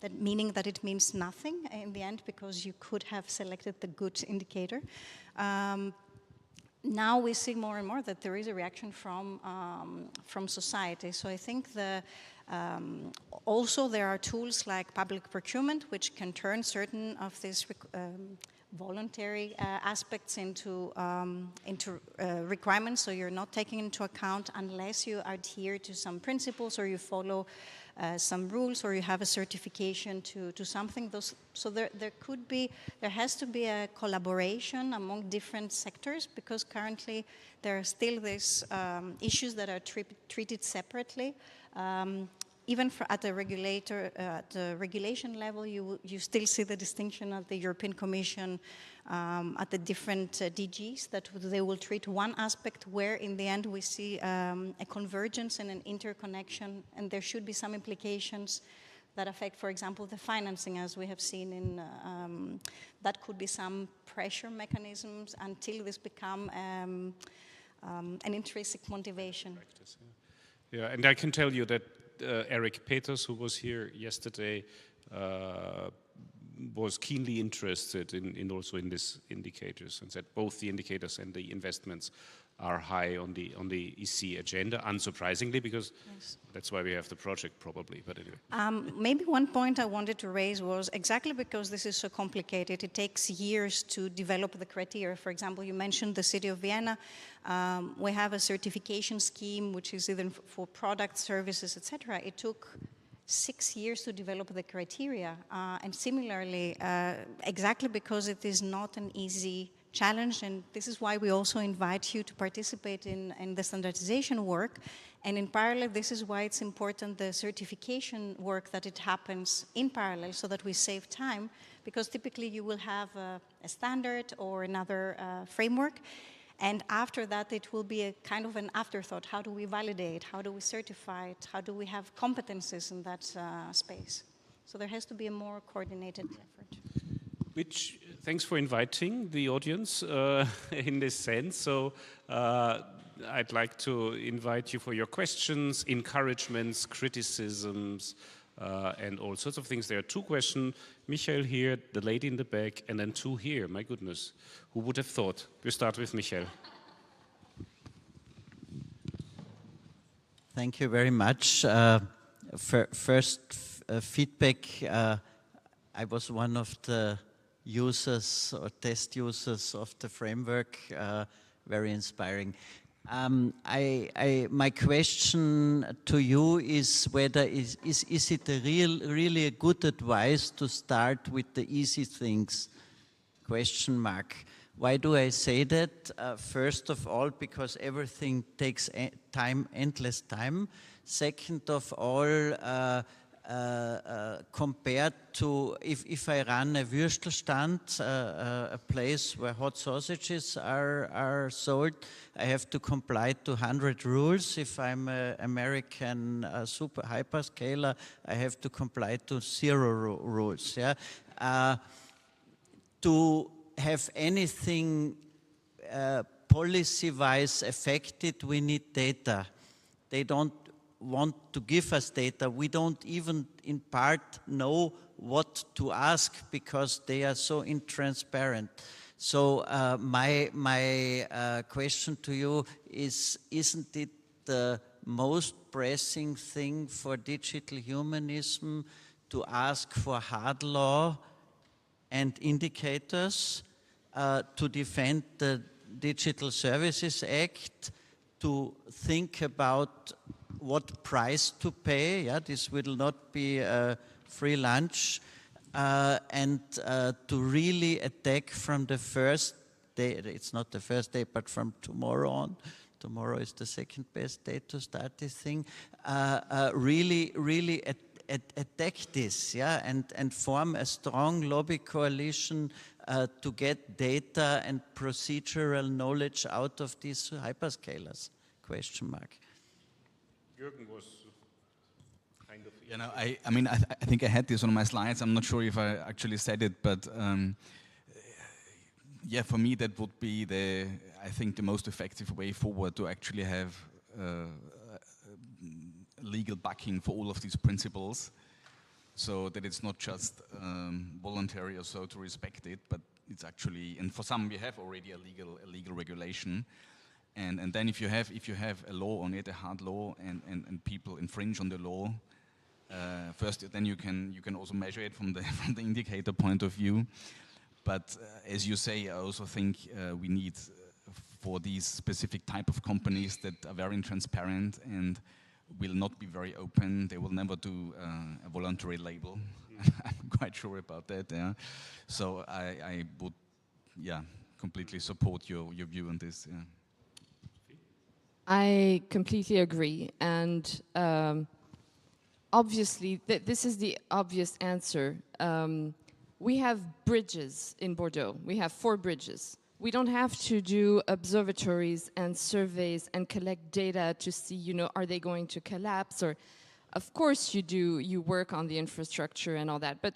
that meaning that it means nothing in the end, because you could have selected the good indicator. Now we see more and more that there is a reaction from society. So I think also there are tools like public procurement, which can turn certain of these voluntary aspects into requirements, so you're not taking into account unless you adhere to some principles or you follow some rules or you have a certification to something. So there has to be a collaboration among different sectors, because currently there are still these issues that are treated separately. Even at the regulation level, you still see the distinction of the European Commission at the different DGs, that they will treat one aspect, where in the end we see a convergence and an interconnection, and there should be some implications that affect, for example, the financing, as we have seen in, that could be some pressure mechanisms until this become an intrinsic motivation. Yeah, and I can tell you that Erich Peters, who was here yesterday, was keenly interested in also in these indicators, and said both the indicators and the investments are high on the EC agenda, unsurprisingly, because that's why we have the project probably, but anyway. Maybe one point I wanted to raise was exactly because this is so complicated, it takes years to develop the criteria. For example, you mentioned the city of Vienna. We have a certification scheme, which is either for product, services, etc. It took 6 years to develop the criteria. And similarly, exactly because it is not an easy challenge, and this is why we also invite you to participate in the standardization work. And in parallel, this is why it's important the certification work that it happens in parallel so that we save time, because typically you will have a standard or another framework, and after that it will be a kind of an afterthought. How do we validate? How do we certify it? How do we have competencies in that space? So there has to be a more coordinated effort. Which, thanks for inviting the audience in this sense. So I'd like to invite you for your questions, encouragements, criticisms, and all sorts of things. There are 2 questions. Michael here, the lady in the back, and then 2 here. My goodness, who would have thought? We start with Michael. Thank you very much. First feedback, I was one of the users or test users of the framework, very inspiring. My question to you is whether is it really a good advice to start with the easy things? Question mark. Why do I say that? First of all, because everything takes time, endless time. Second of all, compared to if I run a Würstelstand, a place where hot sausages are sold, I have to comply to 100 rules. If I'm an American super hyperscaler, I have to comply to 0 rules. Yeah? To have anything policy-wise affected, we need data. They don't want to give us data. We don't even in part know what to ask because they are so intransparent. So my question to you is, isn't it the most pressing thing for digital humanism to ask for hard law and indicators, to defend the Digital Services Act, to think about what price to pay? Yeah, this will not be a free lunch, and to really attack from the first day. It's not the first day, but from tomorrow on. Tomorrow is the second best day to start this thing. Really attack this, yeah, and form a strong lobby coalition to get data and procedural knowledge out of these hyperscalers? Question mark. Jürgen was kind of... You know, I mean, I think I had this on my slides. I'm not sure if I actually said it, but yeah, for me that would be I think the most effective way forward to actually have legal backing for all of these principles, so that it's not just voluntary or so to respect it, but it's actually, and for some we have already a legal regulation. And then if you have a law on it, a hard law, and people infringe on the law, first then you can also measure it from the indicator point of view. But as you say, I also think we need for these specific type of companies that are very transparent and will not be very open. They will never do a voluntary label. I'm quite sure about that. Yeah. So I would, yeah, completely support your view on this. Yeah. I completely agree, and obviously this is the obvious answer. We have bridges in Bordeaux. We have 4 bridges. We don't have to do observatories and surveys and collect data to see, you know, are they going to collapse? Or, of course you do, you work on the infrastructure and all that, but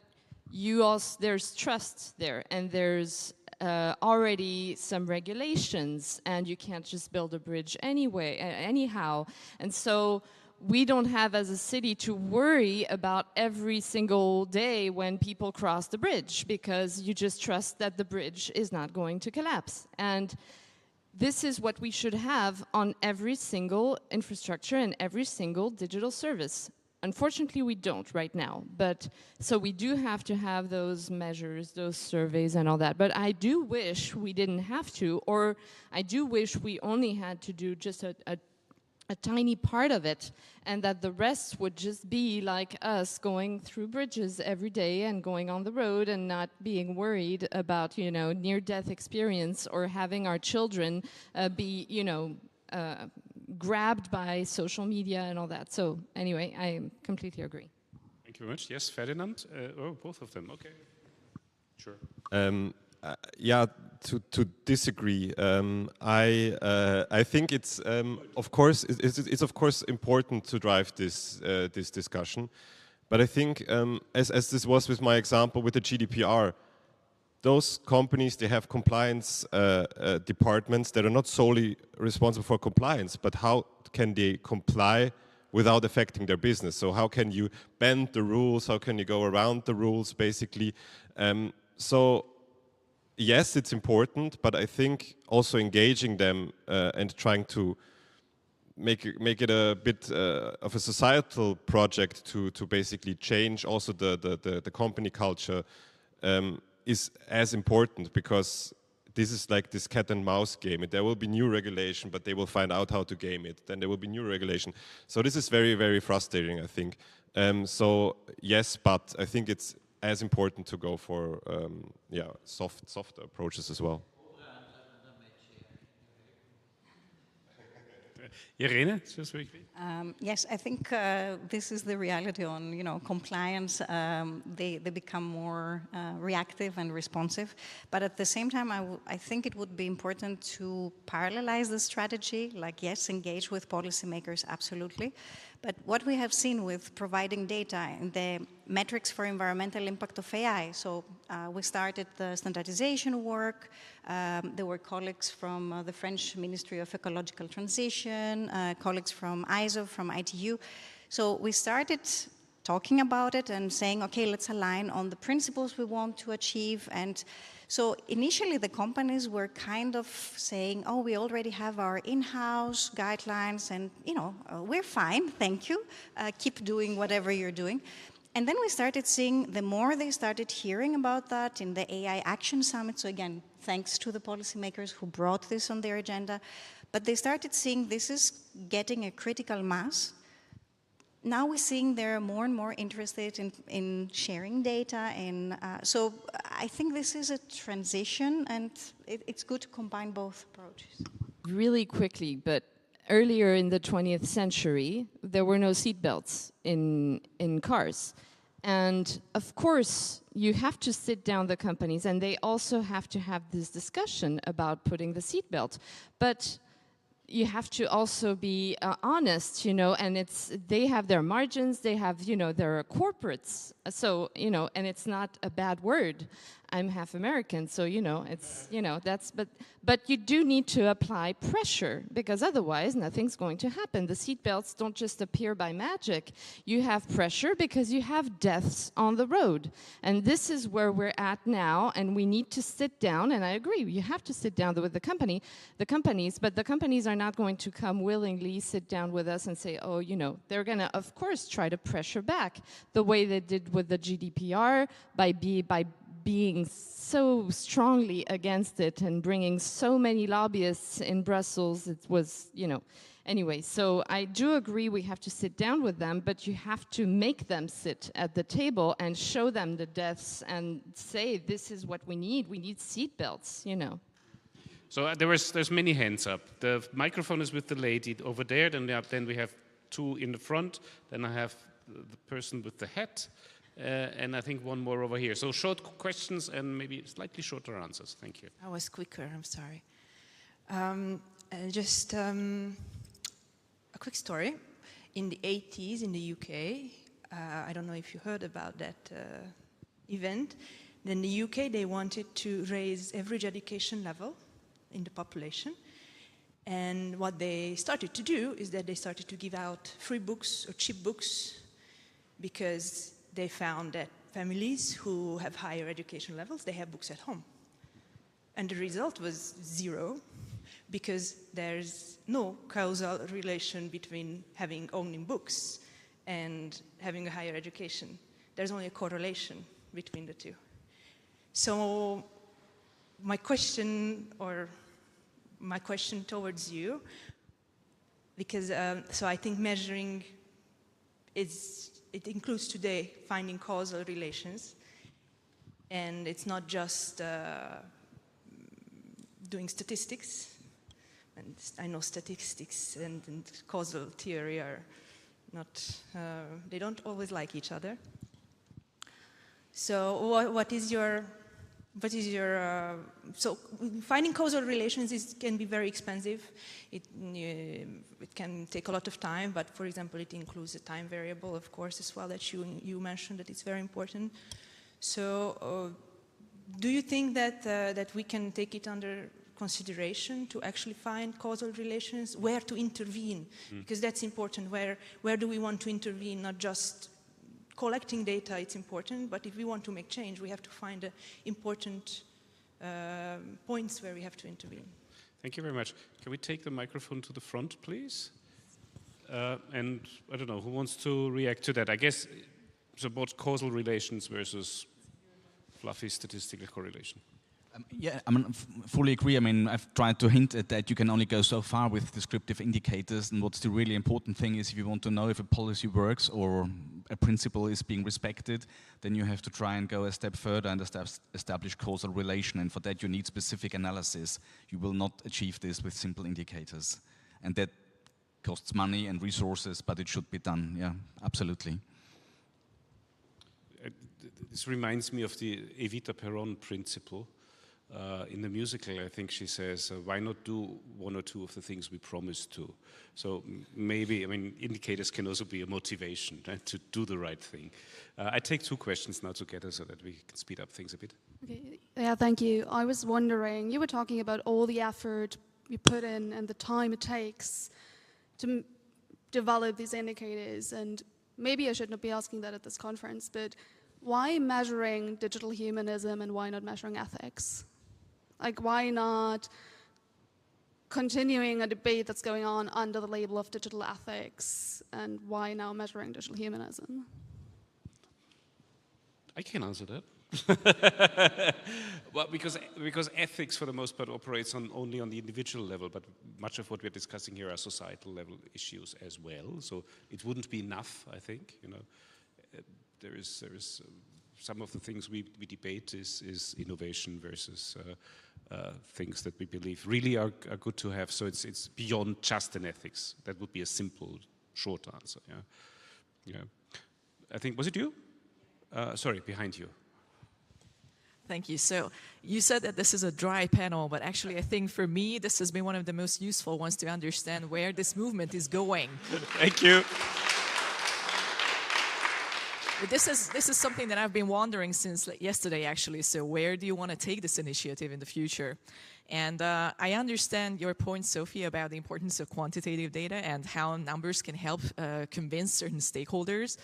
you also, there's trust there, and there's already some regulations, and you can't just build a bridge anyway, anyhow. And so we don't have as a city to worry about every single day when people cross the bridge, because you just trust that the bridge is not going to collapse. And this is what we should have on every single infrastructure and every single digital service. Unfortunately, we don't right now, but so we do have to have those measures, those surveys and all that. But I do wish we didn't have to, or I do wish we only had to do just a tiny part of it, and that the rest would just be like us going through bridges every day and going on the road and not being worried about, you know, near-death experience or having our children be, you know, grabbed by social media and all that. So anyway, I completely agree. Thank you very much. Yes, Ferdinand? Oh, both of them. Okay. Sure. Yeah, to disagree. I think it's of course it's of course important to drive this this discussion, but I think as this was with my example with the GDPR, those companies, they have compliance departments that are not solely responsible for compliance, but how can they comply without affecting their business? So how can you bend the rules? How can you go around the rules, basically? So yes, it's important, but I think also engaging them and trying to make it a bit of a societal project to basically change also the company culture is as important, because this is like this cat and mouse game. There will be new regulation, but they will find out how to game it. Then there will be new regulation. So this is very, very frustrating, I think. So yes, but I think it's as important to go for yeah, softer approaches as well. Irene, just very quick. Yes, I think this is the reality on, you know, compliance. They become more reactive and responsive. But at the same time, I think it would be important to parallelize the strategy. Like, yes, engage with policymakers, absolutely. But what we have seen with providing data and the metrics for environmental impact of AI, so we started the standardization work. There were colleagues from the French Ministry of Ecological Transition, colleagues from ISO, from ITU. So we started talking about it and saying, okay, let's align on the principles we want to achieve. And so initially the companies were kind of saying, oh, we already have our in-house guidelines and, you know, we're fine, thank you. Keep doing whatever you're doing. And then we started seeing, the more they started hearing about that in the AI Action Summit, so again, thanks to the policymakers who brought this on their agenda, but they started seeing this is getting a critical mass. Now we're seeing they're more and more interested in sharing data, and so I think this is a transition, and it's good to combine both approaches. Really quickly, but earlier in the 20th century, there were no seatbelts in cars. And of course, you have to sit down the companies, and they also have to have this discussion about putting the seatbelt. But you have to also be honest, you know, and they have their margins, they have, you know, their corporates. So, you know, and it's not a bad word. I'm half American, so, you know, it's, you know, that's, but you do need to apply pressure, because otherwise nothing's going to happen. The seatbelts don't just appear by magic. You have pressure because you have deaths on the road. And this is where we're at now, and we need to sit down, and I agree, you have to sit down with the companies, but the companies are not going to come willingly sit down with us and say, oh, you know, they're gonna, of course, try to pressure back the way they did with the GDPR by being so strongly against it and bringing so many lobbyists in Brussels. It was, you know, anyway, so I do agree we have to sit down with them, but you have to make them sit at the table and show them the deaths and say, this is what we need seatbelts, you know. So there's many hands up. The microphone is with the lady over there, then we have two in the front, then I have the person with the hat, and I think one more over here. So short questions and maybe slightly shorter answers. Thank you. I was quicker, I'm sorry. Just a quick story. In the 80s in the UK, I don't know if you heard about that event, Then in the UK, they wanted to raise average education level in the population. And what they started to do is that they started to give out free books or cheap books because they found that families who have higher education levels, they have books at home. And the result was zero, because there's no causal relation between owning books and having a higher education. There's only a correlation between the two. So my question towards you, because so I think measuring it includes today finding causal relations, and it's not just doing statistics. And I know statistics and causal theory are not, they don't always like each other. So what is your, so finding causal relations can be very expensive. It can take a lot of time, but for example, it includes a time variable, of course, as well, that you mentioned that it's very important. So do you think that we can take it under consideration to actually find causal relations, where to intervene? Because that's important. Where do we want to intervene? Not just collecting data, it's important, but if we want to make change, we have to find important points where we have to intervene. Thank you very much. Can we take the microphone to the front, please? And I don't know, who wants to react to that? I guess it's about causal relations versus fluffy statistical correlation. Yeah, I mean, fully agree. I mean, I've tried to hint at that you can only go so far with descriptive indicators, and what's the really important thing is if you want to know if a policy works or a principle is being respected, then you have to try and go a step further and establish causal relation, and for that you need specific analysis. You will not achieve this with simple indicators, and that costs money and resources, but it should be done. Yeah, absolutely. This reminds me of the Evita Peron principle. In the musical, I think she says, why not do one or two of the things we promised to? So maybe, I mean, indicators can also be a motivation, right, to do the right thing. I take two questions now together so that we can speed up things a bit. Okay. Yeah, thank you. I was wondering, you were talking about all the effort you put in and the time it takes to develop these indicators, and maybe I should not be asking that at this conference, but why measuring digital humanism and why not measuring ethics? Like, why not continuing a debate that's going on under the label of digital ethics, and why now measuring digital humanism? I can answer that. Well, because ethics, for the most part, operates only on the individual level, but much of what we're discussing here are societal level issues as well. So it wouldn't be enough, I think. You know, there is some of the things we debate is innovation versus things that we believe really are good to have. So it's beyond just an ethics. That would be a simple, short answer. Yeah, yeah. I think, was it you? Sorry, behind you. Thank you. So you said that this is a dry panel, but actually I think for me this has been one of the most useful ones to understand where this movement is going. Thank you. This is something that I've been wondering since yesterday, actually. So where do you want to take this initiative in the future? And I understand your point, Sophie, about the importance of quantitative data and how numbers can help convince certain stakeholders.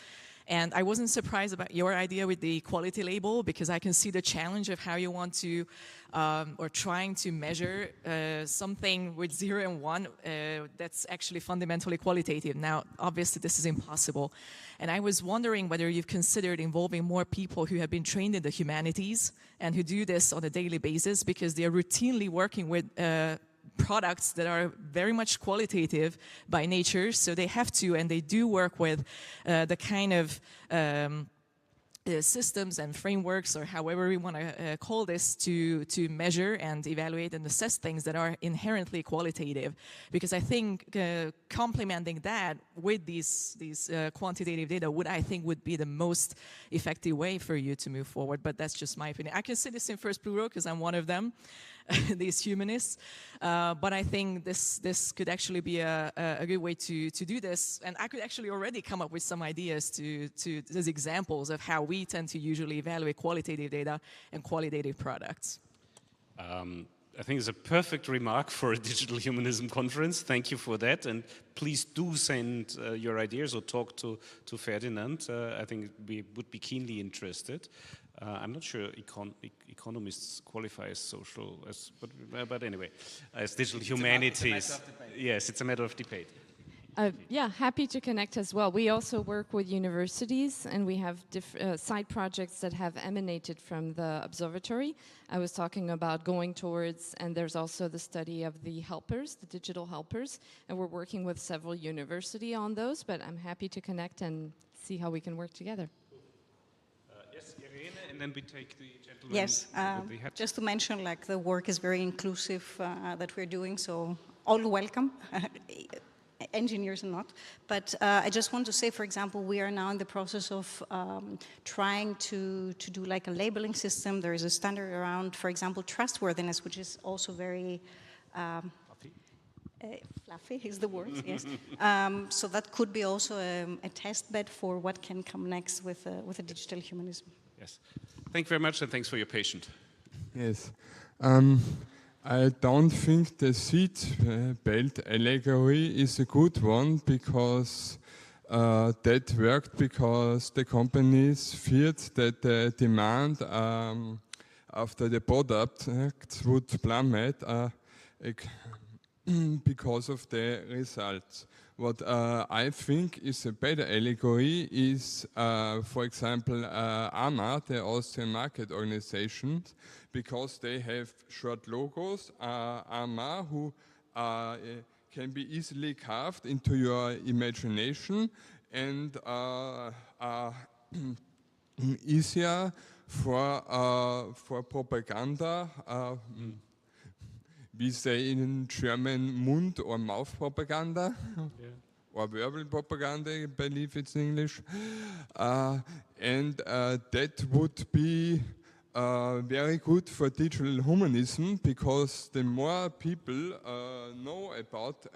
And I wasn't surprised about your idea with the quality label, because I can see the challenge of how you want to, or trying to measure something with 0 and 1 that's actually fundamentally qualitative. Now, obviously, this is impossible. And I was wondering whether you've considered involving more people who have been trained in the humanities and who do this on a daily basis, because they are routinely working with products that are very much qualitative by nature, so they have to, and they do work with the kind of systems and frameworks, or however we want to call this, to measure and evaluate and assess things that are inherently qualitative. Because I think complementing that with these quantitative data would be the most effective way for you to move forward. But that's just my opinion. I can say this in first plural because I'm one of them. these humanists. But I think this could actually be a good way to do this. And I could actually already come up with some ideas as examples of how we tend to usually evaluate qualitative data and qualitative products. I think it's a perfect remark for a Digital Humanism conference. Thank you for that. And please do send your ideas or talk to Ferdinand. I think we would be keenly interested. I'm not sure economists qualify as social, but anyway, as digital humanities. Yes, it's a matter of debate. Yeah, happy to connect as well. We also work with universities, and we have side projects that have emanated from the observatory. I was talking about going towards, and there's also the study of the helpers, the digital helpers, and we're working with several universities on those, but I'm happy to connect and see how we can work together. Yes, Irene, and then we take the gentleman. Yes, just to mention, like, the work is very inclusive that we're doing, so all welcome. Engineers and not, but I just want to say, for example, we are now in the process of trying to do like a labeling system. There is a standard around, for example, trustworthiness, which is also very fluffy is the word, yes. So that could be also a test bed for what can come next with a digital humanism. Yes, thank you very much, and thanks for your patience. Yes. I don't think the seat belt allegory is a good one, because that worked because the companies feared that the demand after the product would plummet because of the results. What I think is a better allegory is, for example, AMA, the Austrian Market Organization, because they have short logos, AMA, who can be easily carved into your imagination and easier for propaganda. We say in German, Mund or mouth propaganda, yeah. Or verbal propaganda, I believe it's in English. And that would be very good for digital humanism, because the more people know about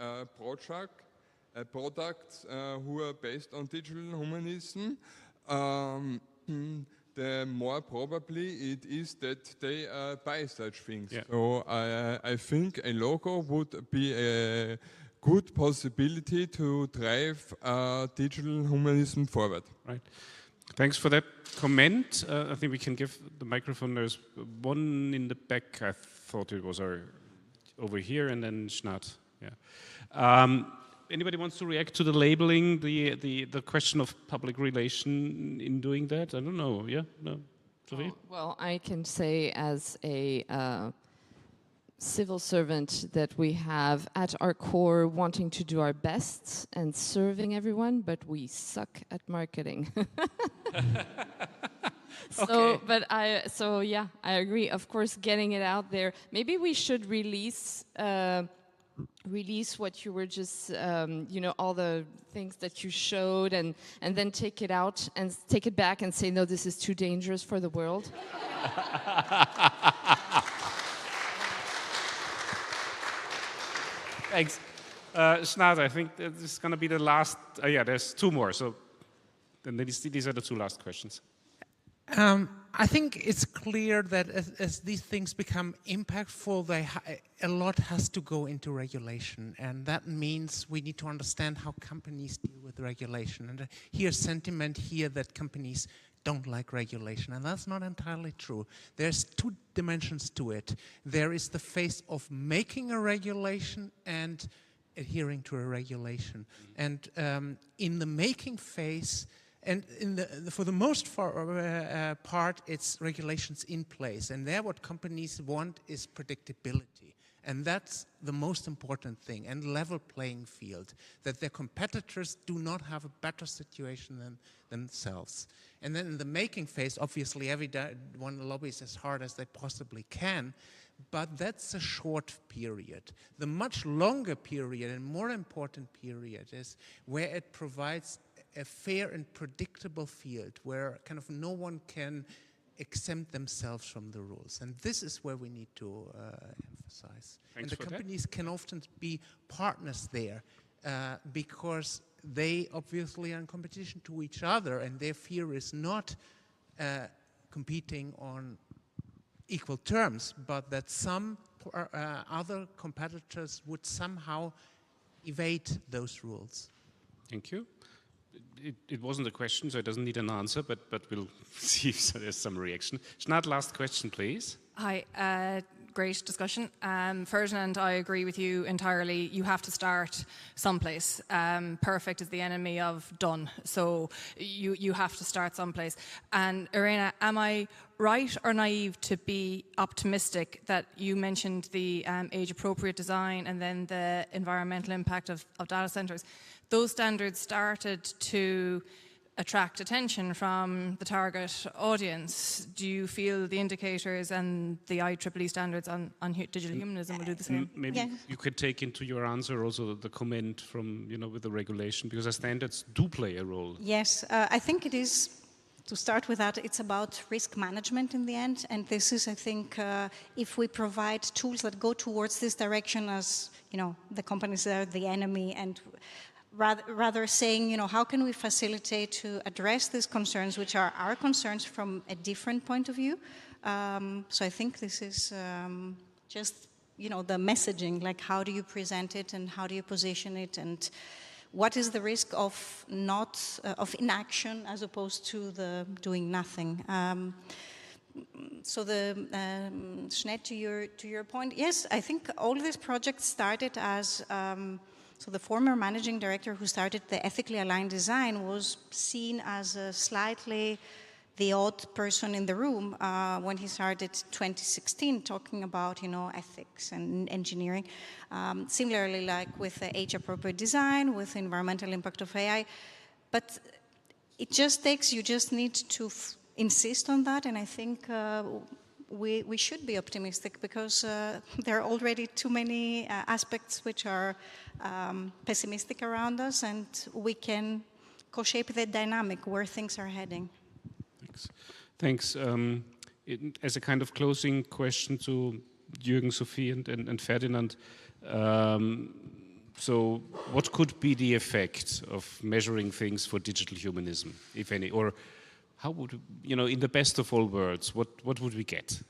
products who are based on digital humanism, the more probably it is that they buy such things. Yeah. So I think a logo would be a good possibility to drive digital humanism forward. Right. Thanks for that comment. I think we can give the microphone. There's one in the back. I thought it was over here, and then Schnat. Yeah. Anybody wants to react to the labeling, the question of public relation in doing that? I don't know. Yeah? No? Sophie? Well, I can say as a civil servant that we have at our core wanting to do our best and serving everyone, but we suck at marketing. So yeah, I agree. Of course, getting it out there. Maybe we should release what you were just, all the things that you showed, and then take it out and take it back and say, no, this is too dangerous for the world. Thanks. Schnat, I think this is going to be the last. Yeah, there's two more. So then these are the two last questions. I think it's clear that as these things become impactful, a lot has to go into regulation, and that means we need to understand how companies deal with regulation. And here's sentiment here that companies don't like regulation, and that's not entirely true. There's two dimensions to it. There is the phase of making a regulation and adhering to a regulation. And in the making phase, and for the most part, it's regulations in place. And there what companies want is predictability. And that's the most important thing, and level playing field, that their competitors do not have a better situation than themselves. And then in the making phase, obviously everyone lobbies as hard as they possibly can, but that's a short period. The much longer period and more important period is where it provides a fair and predictable field where kind of no one can exempt themselves from the rules. And this is where we need to emphasize. And the companies can often be partners there because they obviously are in competition to each other, and their fear is not competing on equal terms, but that some other competitors would somehow evade those rules. Thank you. It wasn't a question, so it doesn't need an answer, but we'll see if there's some reaction. Schnad, last question, please. Hi, great discussion. Ferdinand, I agree with you entirely. You have to start someplace. Perfect is the enemy of done. So you have to start someplace. And Irena, am I right or naive to be optimistic that you mentioned the age-appropriate design and then the environmental impact of data centers? Those standards started to attract attention from the target audience. Do you feel the indicators and the IEEE standards on digital humanism will do the same? Maybe you could take into your answer also the comment from, with the regulation, because the standards do play a role. Yes, I think it is, to start with that, it's about risk management in the end. And this is, I think, if we provide tools that go towards this direction as, the companies are the enemy, and rather saying, how can we facilitate to address these concerns, which are our concerns from a different point of view. So I think this is just, the messaging, like how do you present it and how do you position it, and what is the risk of of inaction as opposed to the doing nothing. So Schnett, to your point, yes, I think all these projects started as so the former managing director who started the ethically aligned design was seen as a slightly the odd person in the room when he started 2016 talking about, ethics and engineering. Similarly, like with the age-appropriate design, with environmental impact of AI. But it just takes, you just need to insist on that, and I think we should be optimistic because there are already too many aspects which are pessimistic around us, and we can co-shape the dynamic where things are heading. Thanks. As a kind of closing question to Jürgen, Sophie, and Ferdinand, so what could be the effect of measuring things for digital humanism, if any, or how would, in the best of all worlds, what would we get?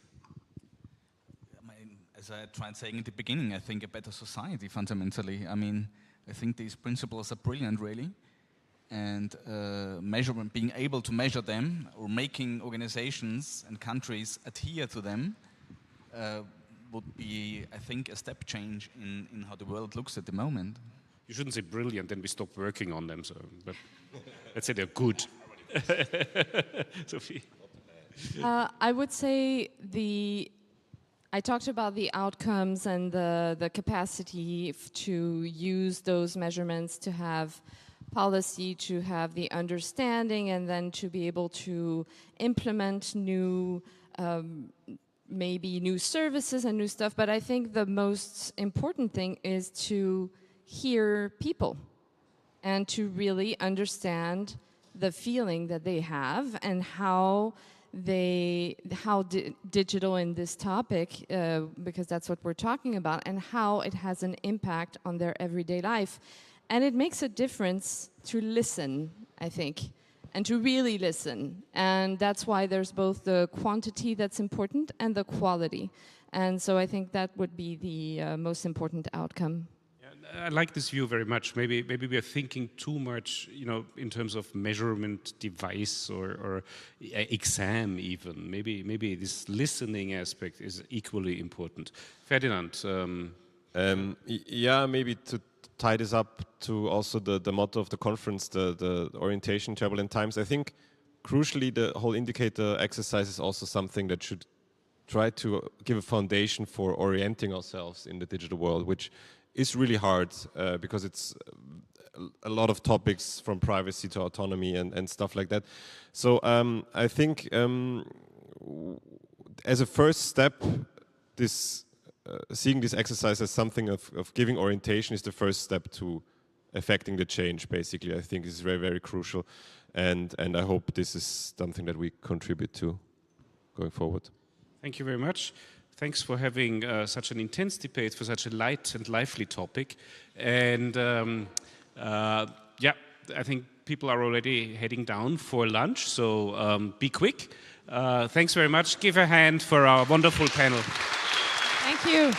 As I tried saying at the beginning, I think a better society fundamentally. I think these principles are brilliant, really. And being able to measure them, or making organizations and countries adhere to them, would be, I think, a step change in how the world looks at the moment. You shouldn't say brilliant, then we stop working on them. So, but let's say they're good. Sophie? I would say I talked about the outcomes and the capacity to use those measurements to have policy, to have the understanding, and then to be able to implement new, maybe new services and new stuff. But I think the most important thing is to hear people and to really understand the feeling that they have and how digital in this topic, because that's what we're talking about, and how it has an impact on their everyday life. And it makes a difference to listen, I think, and to really listen. And that's why there's both the quantity that's important and the quality. And so I think that would be the most important outcome. I like this view very much. Maybe we are thinking too much, in terms of measurement device or exam even. Maybe this listening aspect is equally important. Ferdinand. Yeah, maybe to tie this up to also the motto of the conference, the orientation, turbulent times. I think crucially the whole indicator exercise is also something that should try to give a foundation for orienting ourselves in the digital world, which is really hard because it's a lot of topics from privacy to autonomy and stuff like that. So I think as a first step, seeing this exercise as something of giving orientation is the first step to affecting the change, basically. I think is very, very crucial. And I hope this is something that we contribute to. going forward. Thank you very much. Thanks for having such an intense debate for such a light and lively topic. And yeah, I think people are already heading down for lunch, so be quick. Thanks very much. Give a hand for our wonderful panel. Thank you.